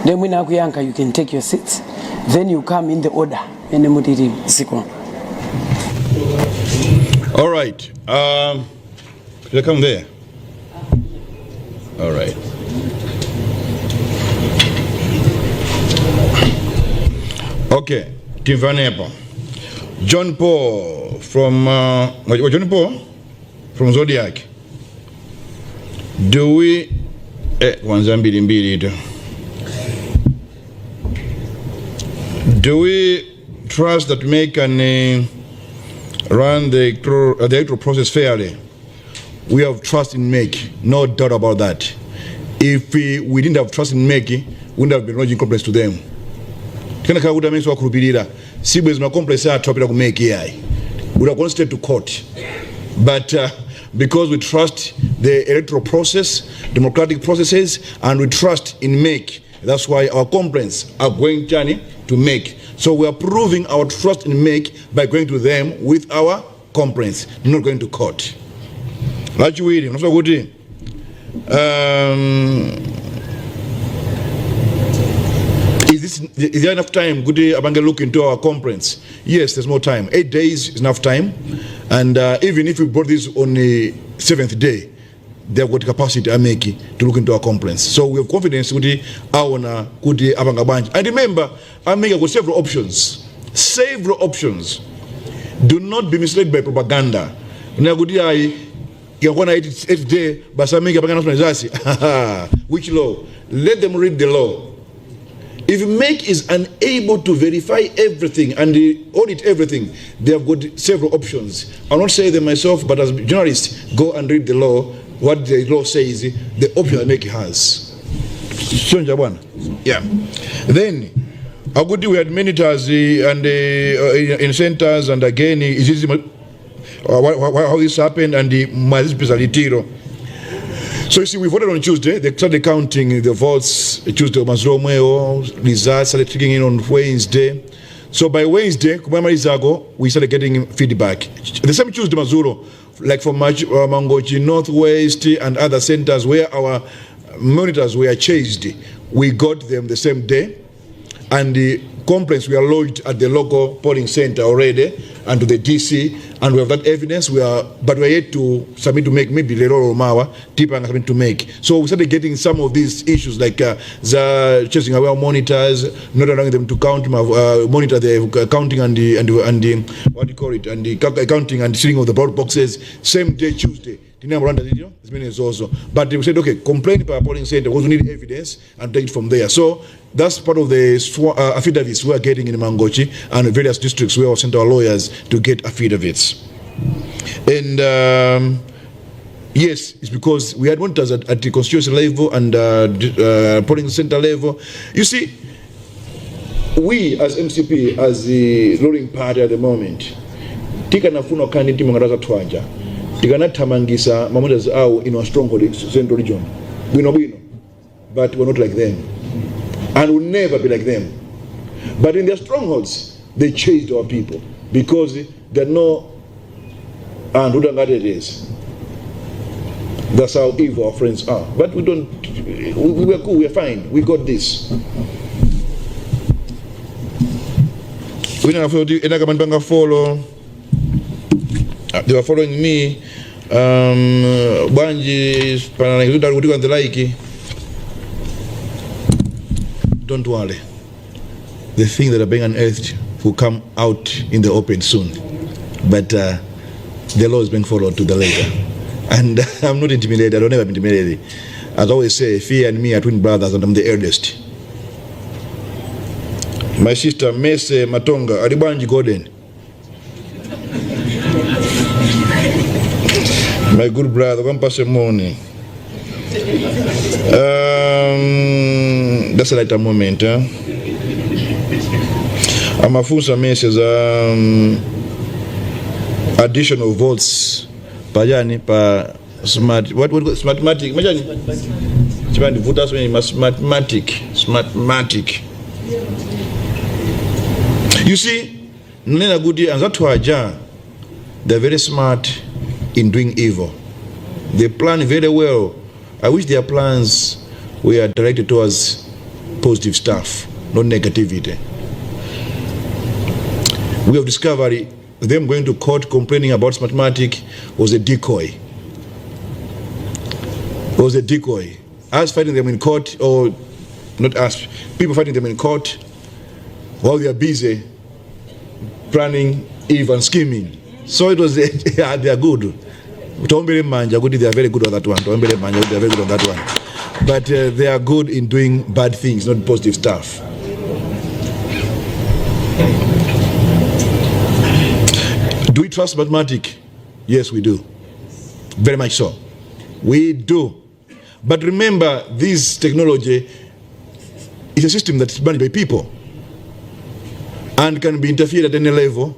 ndiye mwina akuyankha, you can take your seats, then you come in the order ene mutiri. Zikomo. All right. Should I come there? All right. Okay. Tivanepa. John Paul from John Paul from Zodiac. Do we do we trust that we can run the electoral process fairly? We have trust in MEC, no doubt about that. If we didn't have trust in MEC, we wouldn't have been lodging complaints to them. Kena kakuta mensu wa kurupirira, sibwezi ma complaints ya topila ku MEC yai. We would have gone straight to court. But because we trust the electoral process, democratic processes, and we trust in MEC, that's why our complaints are going to MEC. So we are proving our trust in MEC by going to them with our complaints, not going to court. Lachiwiri, unasema kuti is there enough time kuti abange look into our complaints? Yes, there's more time. 8 days is enough time, and even if we brought this on the 7th day, they've got capacity to look into our complaints. So we have confidence kuti aona kuti abanga banji. And remember, Ameki got several options. Several options. Do not be misled by propaganda. Which law? Let them read the law. If MEC is unable to verify everything and audit everything, they have got several options. I'll not say them myself, but as journalists, go and read the law. What the law says, the option that MEC has. Yeah. Then, we had monitors and in centers, and again, how this happened, and the Mazipizalitiro. So you see, we voted on Tuesday. They started counting the votes Tuesday. Zomwe results started kicking in on Wednesday. So by Wednesday, we started getting feedback. The same Tuesday, Mazuro, like for Mangochi Northwest and other centers where our monitors were chased, we got them the same day, and the complaints were lodged at the local polling center already and to the DC, and we have that evidence. But we are yet to submit to make maybe Lero Mawa Tipang submit to make. So we started getting some of these issues like the chasing away monitors, not allowing them to count, monitor the counting and the what do you call it, and the counting and sealing of the ballot boxes. Same day Tuesday. But we said, okay, complain to our polling center because we need evidence and take it from there. So that's part of the affidavits we are getting in Mangochi and various districts where we sent our lawyers to get affidavits. And yes, it's because we had monitors at the constituency level and polling center level. You see, we as MCP, as the ruling party at the moment, tika nafuno kaniti mangaraza twanja. Tamangisa Mamudas out in our stronghold central region. Wabwino, but we're not like them. And we'll never be like them. But in their strongholds, they chased our people because they know and who don't know it is. That's how evil our friends are. But we don't, we are cool, we are fine, we got this. We don't have to follow. They were following me. Banji, don't worry. The things that are being unearthed will come out in the open soon. But the law is being followed to the letter. And I'm not intimidated. I don't ever be intimidated. As I always say, Fia and me are twin brothers, and I'm the eldest. My sister Mese Matonga, Adibanji Gordon. My good brother, one person morning. That's a lighter moment. Amafunsa messages additional votes. Pajani pa smart. What smartmatic? Majani. Chibandi voters when smartmatic. You see, Nena Gudi and Zatwaja, they're very smart in doing evil. They plan very well. I wish their plans were directed towards positive stuff, not negativity. We have discovered them going to court complaining about Smartmatic was a decoy. It was a decoy. Us fighting them in court, or not us, people fighting them in court while they are busy planning evil and scheming. So it was, they are good. They are very good on that one. They are very good on that one. But they are good in doing bad things, not positive stuff. Do we trust Smartmatic? Yes, we do. Very much so. We do. But remember, this technology is a system that is managed by people and can be interfered at any level.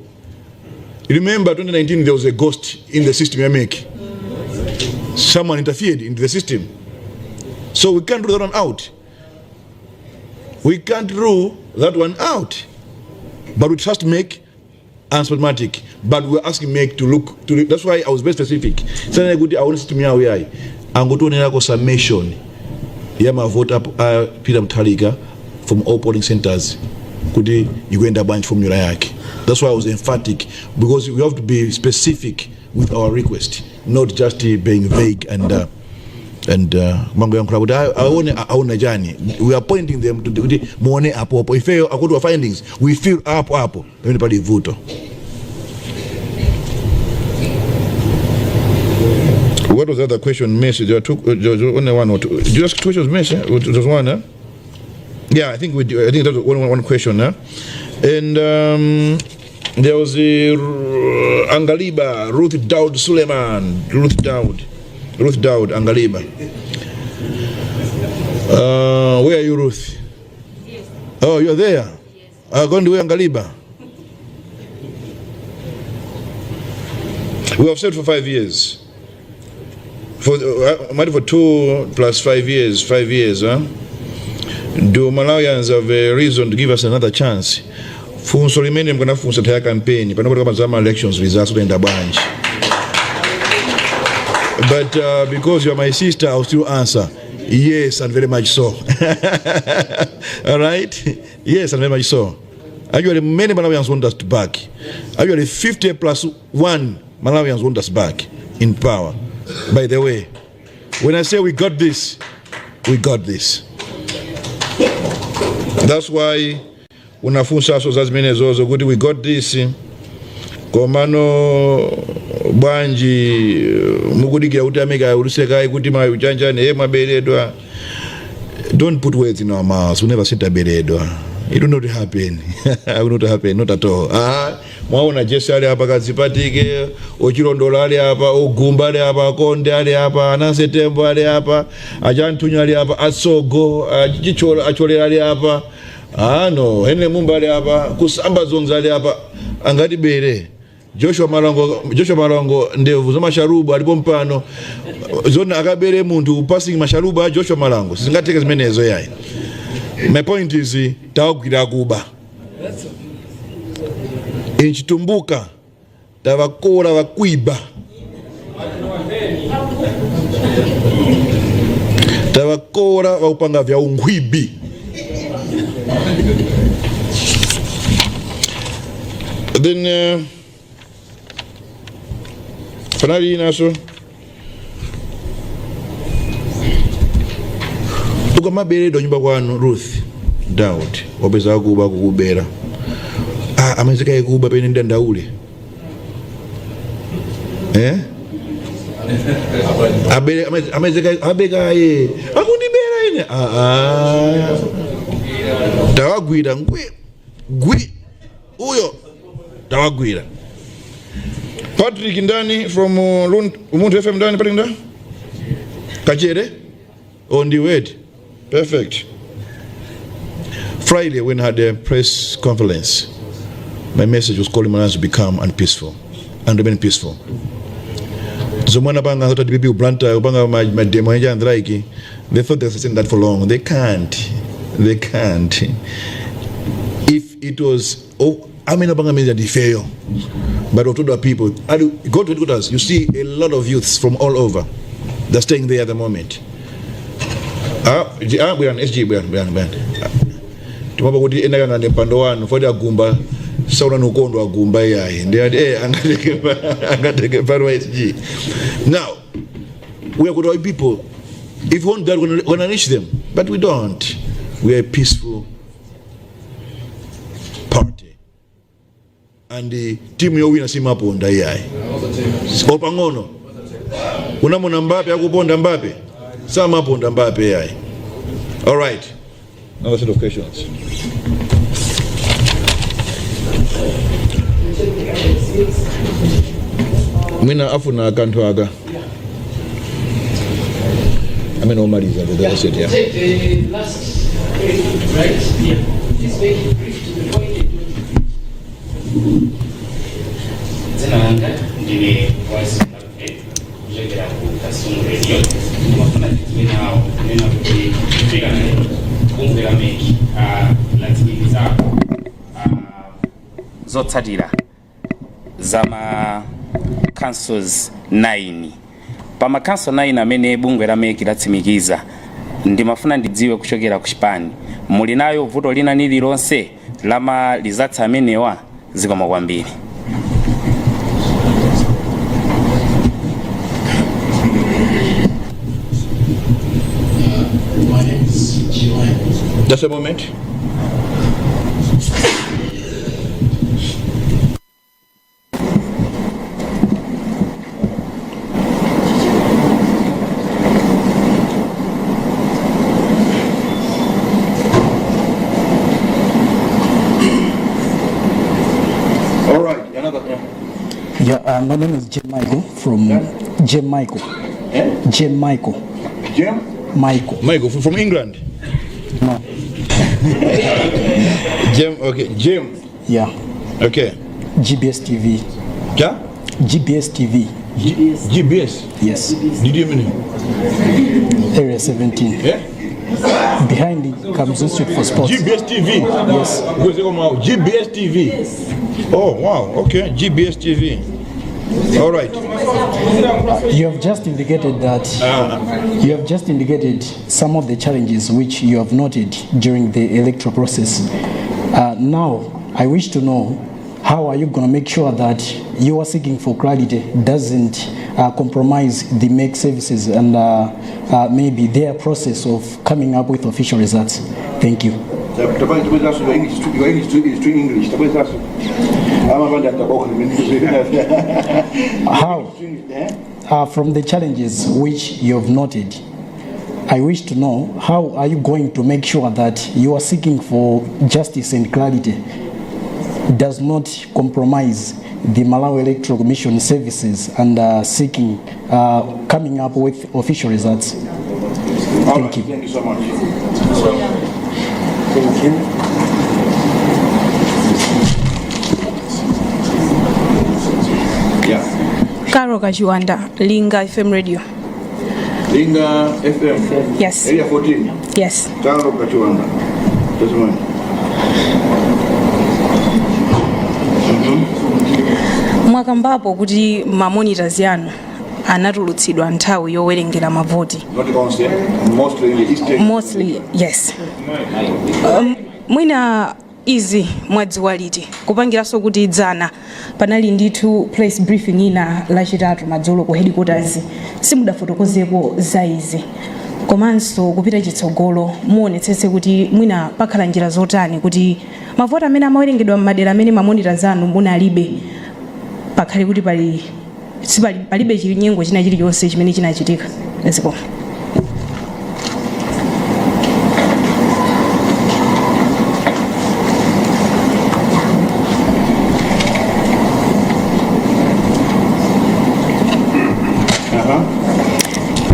Remember, 2019, there was a ghost in the system you make. Someone interfered into the system. So we can't rule that one out. We can't rule that one out. But we trust Meg and Spotmatic. But we're asking Meg to look. That's why I was very specific. I want to me away. I'm going to do a summation. Yama vote up Peter Mutharika from all polling centers. Could you go in the bunch from Yurayaki? That's why I was emphatic, because we have to be specific with our request, not just being vague and mango yang crowd. I want we are pointing them to the money up. If fail according to our findings, we feel up. Everybody vote. What was the other question, Messi? There are two, only one or two. Did you ask two questions, Messi? Just one, huh? Yeah, I think we do. I think that's one question, huh? And there was Angaliba, Ruth Dowd Suleiman, Ruth Dowd, Angaliba. Where are you, Ruth? Yes. Oh, you're there? Yes. Going to where, Angaliba? We have said for 5 years. For 2 plus 5 years, 5 years, huh? Do Malawians have a reason to give us another chance? Funso limene mkanafunsa taya campaign panokuti kama zama elections results in the bunch. But because you're my sister, I'll still answer yes, and very much so. All right? Yes, and very much so. Actually, many Malawians want us back. Actually, 50+1 Malawians want us back in power. By the way, when I say we got this, we got this. That's why unafunsa so zazimene zozo kuti we got this. Komano banji mukudikira kuti ameka ulisekai kuti mauchanjani maberedwa. Don't put words in our mouths. We never said aberedwa. It will not happen. It will not happen, not at all. Mwaona Jesse ali hapa Kazipatike, Ochirondola ali hapa, Ogumba ali hapa, Konde ali hapa, Ananse Tembo ali hapa, Ajantunya ali hapa, Asogo, Achole ali hapa. No, Henry Mumba ali hapa, Kusamba Zonza ali hapa, Angati Bere. Joshua Malongo ndevu za masharubu alipompano. Zona akabere muntu passing masharubu Joshua Malongo. Singateka zimenezo yayi. My point is, tawagwira kuba. Inchitumbuka, tawakora wakwiba. Tawakora wakupanga vya ungwibi. Then, finally, Naso. Ukamabere do nyumba kwanu Ruth Dowd wapeza kuba kukubera amezeka kuba pene ndanda ule amezeka abeka ye akundibera ine tawagwira ngwi uyo tawagwira. Patrick Ndani from Umuntu FM Ndani Patrick Ndani Kachere on the word. Perfect. Friday, when I had a press conference, my message was calling Malawians to become unpeaceful and remain peaceful. Zomwe banga hata DPP ublanta banga my demo nje andraiki. They thought they were saying that for long. They can't. If it was banga means that they fail. But what other people? Go to headquarters. You see a lot of youths from all over. They're staying there at the moment. Buyan SG buyan. Tumaba kuti enda ngane pando wanu fodi agumba sauna nukondo agumba yayi. Ndi angateke parwa SG. Now, we are good people. If we want God, we're going to reach them. But we don't. We are a peaceful party. And the team yo wina simapo ndayai. Skopa ngono. Unamona Mbappe akuponda Mbappe. Sama ponda Mbappe yai. All right. Another set of questions. Mina afuna akantu aga. Omaliza the other set here. Take the last right? Yeah. Please make it brief to the point. Zenanga ndine voice campaign. Jekera kukasungu radio. Mafuna kitwena nena kuti fika na kumbera meki latini zako zotsatira zama councils 9 pama council 9 amene bungwe la MEC latsimikiza ndimafuna ndidziwe kuchokera ku Chipani muli nayo vuto lina lililonse lama lizatsa amenewa zikoma kwambiri. Just a moment. All right, another. Yeah, my name is Jim Michael from Jim Michael. Jim Michael. Jim? Michael. Michael from England. No. Jim, okay, Jim. Yeah. Okay. GBS TV. Yeah? GBS TV. GBS? Yes. Did you mean? Area 17. Yeah? Behind the Kamzun Street for Sports. GBS TV? Yes. GBS TV. Oh, wow. Okay. GBS TV. All right. You have just indicated that you have just indicated some of the challenges which you have noted during the electoral process. Now, I wish to know how are you going to make sure that you are seeking for clarity doesn't compromise the MEC services and maybe their process of coming up with official results. Thank you. How, from the challenges which you have noted, I wish to know how are you going to make sure that you are seeking for justice and clarity does not compromise the Malawi Electoral Commission services and seeking coming up with official results. Thank you. Thank you so much. Thank you. Karo Kajiwanda, Linga FM Radio. Linga FM? Yes. Area 14? Yes. Karo Kajiwanda. Just a moment. Mwaka mbapo kuti mamonitors yanu anatulutsidwa nthawi yowerengera mavoti. Not constant, mostly in the eastern. Mostly, yes. Mwina izi mwadziwa liti kupangiranso kuti idzana panali ndithu press briefing ina lachitatu madzulo ku headquarters simudafotokozeko za izi komanso kupita chitsogolo muonetsetse kuti mwina pakhala njira zotani kuti mavoti amene amawerengedwa m'madera amene mamonitors anu munalibe pakhale kuti palibe chinyengo china chilichonse chimene chinachitika. Let's go.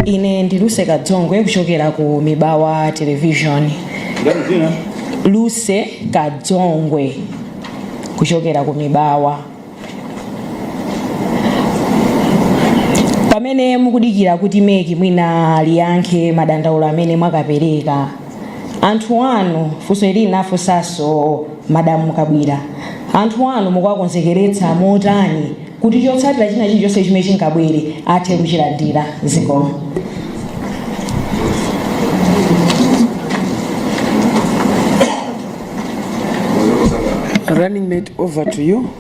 Ine ndi Luse Kadzongwe kuchokera ku Mibawa Television. Luse Kadzongwe kuchokera ku Mibawa. Pamene mukudikira kuti MEC mwina liyankhe madandaulo amene mwakapereka, anthu anu funso ili nafunsaso Madamu Kabwira, anthu anu mukwakonzekeretsa motani kuti chotsatira china chilichonse chimene chingabwere athe kuchilandira zikomo. Running mate, over to you.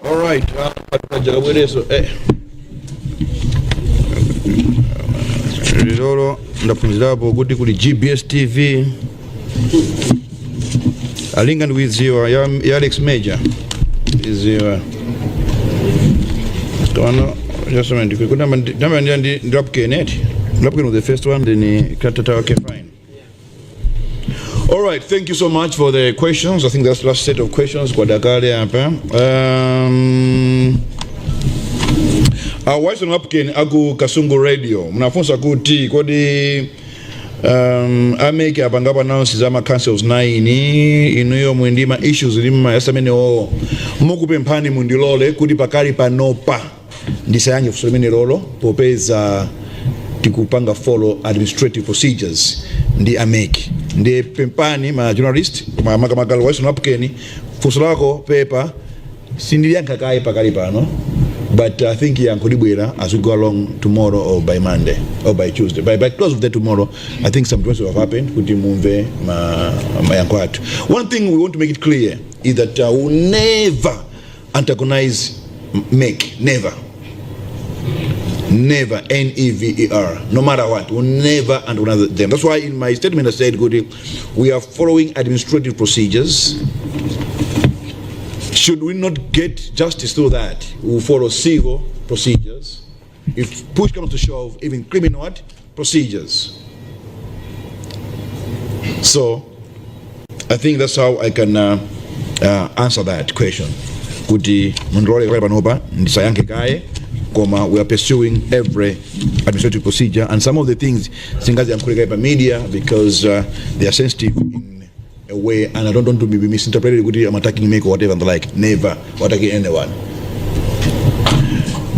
All right. Lolo ndaphunzirapo kuti kuli GBS TV. Alinga ndikuidziwa ya Alex Major idziwa. Kono just a minute. Kuna ndi Dropkenet. Dropken was the first one, then Katata. Okay, fine. All right, thank you so much for the questions. I think that's the last set of questions. What's on Upkin Agu Kasungu Radio? Mnafunsa kuti kodi ameke abangaba announces ama councils 9 inuyo mwindima issues lima yasamene o mukupe mpani mundilole kuti pakali panopa ndisayanje fusolemene lolo popeza tikupanga follow administrative procedures ndi ameki ndi pempani ma journalist makamagalo waiso napukeni funso lako pepa sindiliyankha kaye pakali pano, but I think yankulibwera as we go along tomorrow or by Monday or by Tuesday. By close of the tomorrow, I think some things will have happened. Kuti mumve mayankho athu. One thing we want to make it clear is that we'll never antagonize MEC, never. Never, N-E-V-E-R, no matter what, we'll never antagonize them. That's why in my statement I said, we are following administrative procedures. Should we not get justice through that, we'll follow civil procedures. If push comes to shove, even criminal procedures. So, I think that's how I can answer that question. Kuti mundrole kwa panopa ndisayanke kaye, koma we are pursuing every administrative procedure, and some of the things singazi yankuleka pa media because they are sensitive in a way, and I don't want to be misinterpreted. I'm attacking MEC or whatever and the like. Never attacking anyone.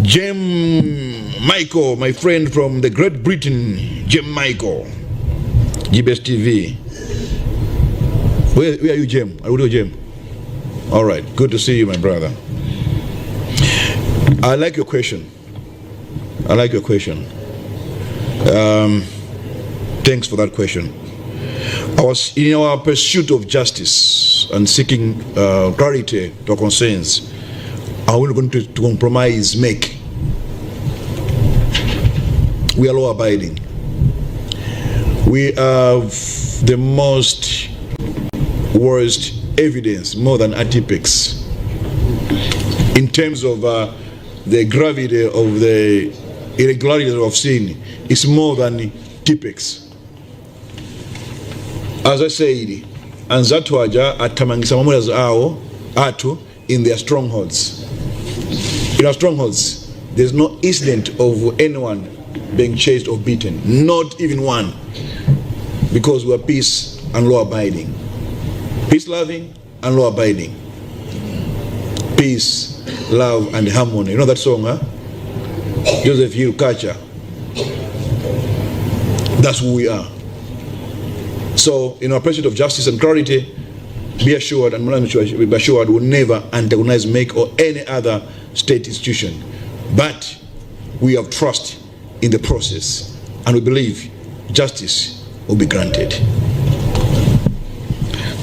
Jem Michael, my friend from the Great Britain, Jem Michael, GBS TV. Where are you, Jem? Are you Jem? All right, good to see you, my brother. I like your question. Thanks for that question. I was in our pursuit of justice and seeking clarity to our concerns. Are we going to compromise MEC? We are law abiding. We have the most worst evidence, more than atypics, in terms of the gravity of the irregularities of sin. It's more than typics. As I said, Anzatwaja atamangisa mamolas ao atu in their strongholds. In our strongholds, there's no incident of anyone being chased or beaten, not even one, because we are peace and law abiding. Peace loving and law abiding. Peace, love, and harmony. You know that song, huh? Joseph Hill Kacha. That's who we are. So, in our pursuit of justice and clarity, be assured and be assured we'll never antagonize MEC or any other state institution. But we have trust in the process, and we believe justice will be granted.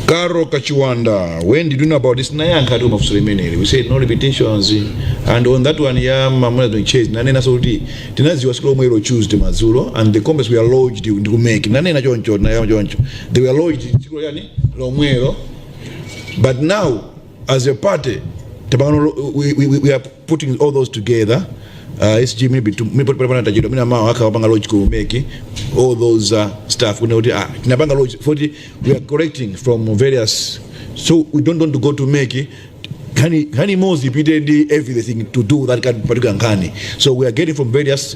Karo Kachiwanda, when did you know about this Nayanka Room of Ceremony? We said no repetitions, and on that one, Mamma doing chase. Nanena Soti, Tinazi was Clomero Tuesday, Mazulo, and the comments were lodged to make. Nanena Joncho, Nayam Joncho. They were lodged in Romero. But now, as a party, we are putting all those together. SG maybe to me put mina mawa aka wapanga lodge ko make all those stuff we tinapanga lodge 40 we are correcting from various, so we don't want to go to make Kani most repeatedly everything to do that kind of particular Nkani. So we are getting from various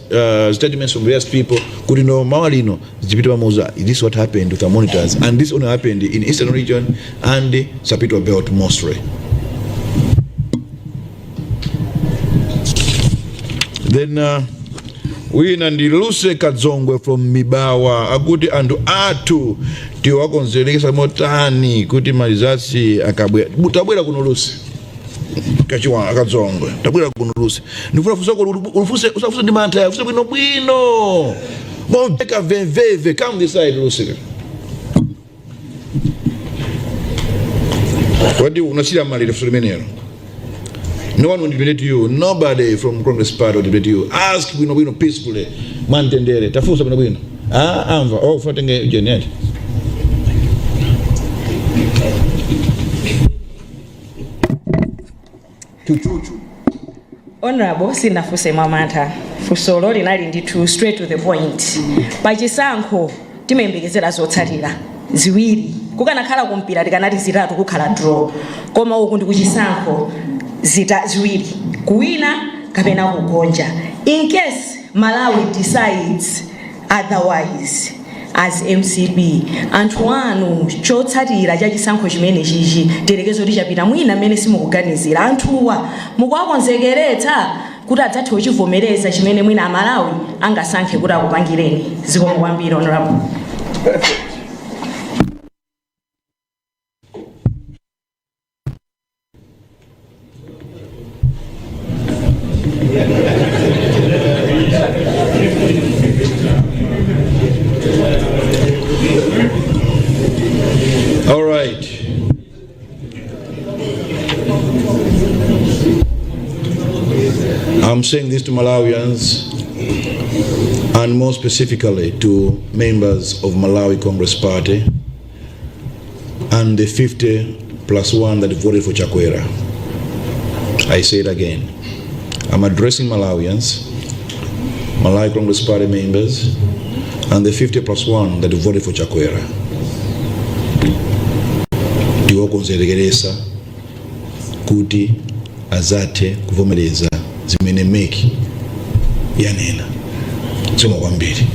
statements from various people. Could know Mawalino, Moza, this is what happened with our monitors, and this only happened in Eastern region and the Sapito Belt mostly. Then we Nandiluse Kadzongwe from Mibawa, Agudi and Atu, Tiwakonzelekesa Motani, Kuti Marizasi, Akabwe, Butabwera Kunulusi. Kachiwa Akadzongwe, Tabwera Kunulusi. Nufuna fusoko ufuse ndimanta, ufuse bwino. Monteka veve, come this side, Lucy. What do you unasira mali de Sulimenero? No one will debate you. Nobody from Congress party will debate you. Ask Bwino peacefully. Mantendere. Tafusa Bwino. Amva. Oh, fatenge Janet. Chuchuchu. Honorable Sinafuse Mamata. Fusolo linali nditu straight to the point. Pachisankho timembegezera zotsatira ziwiri. Kukanakhala kumpira tikanati zitatu kukhala draw. Koma uku ndi kuchisankho zita ziwiri kuwina kapena kugonja. In case Malawi decides otherwise as MCB, anthu anu chotsatira cha chisankho chimene chichi terekezo tichapita mwina mmene simukuganizira anthuwa mukuwakonzekeretsa kuti adzathe kuchivomereza chimene mwina Malawi angasankhe kuti akupangireni. Zikomo kwambiri honorable. All right. I'm saying this to Malawians and more specifically to members of Malawi Congress Party and the 50+1 that voted for Chakwera. I say it again. I'm addressing Malawians, Malawi Congress Party members, and the 50+1 that voted for Chakwera. Tiwokonzerekeresa kuti azate kuvomereza zimene meki yanena. Zomwe kwambiri.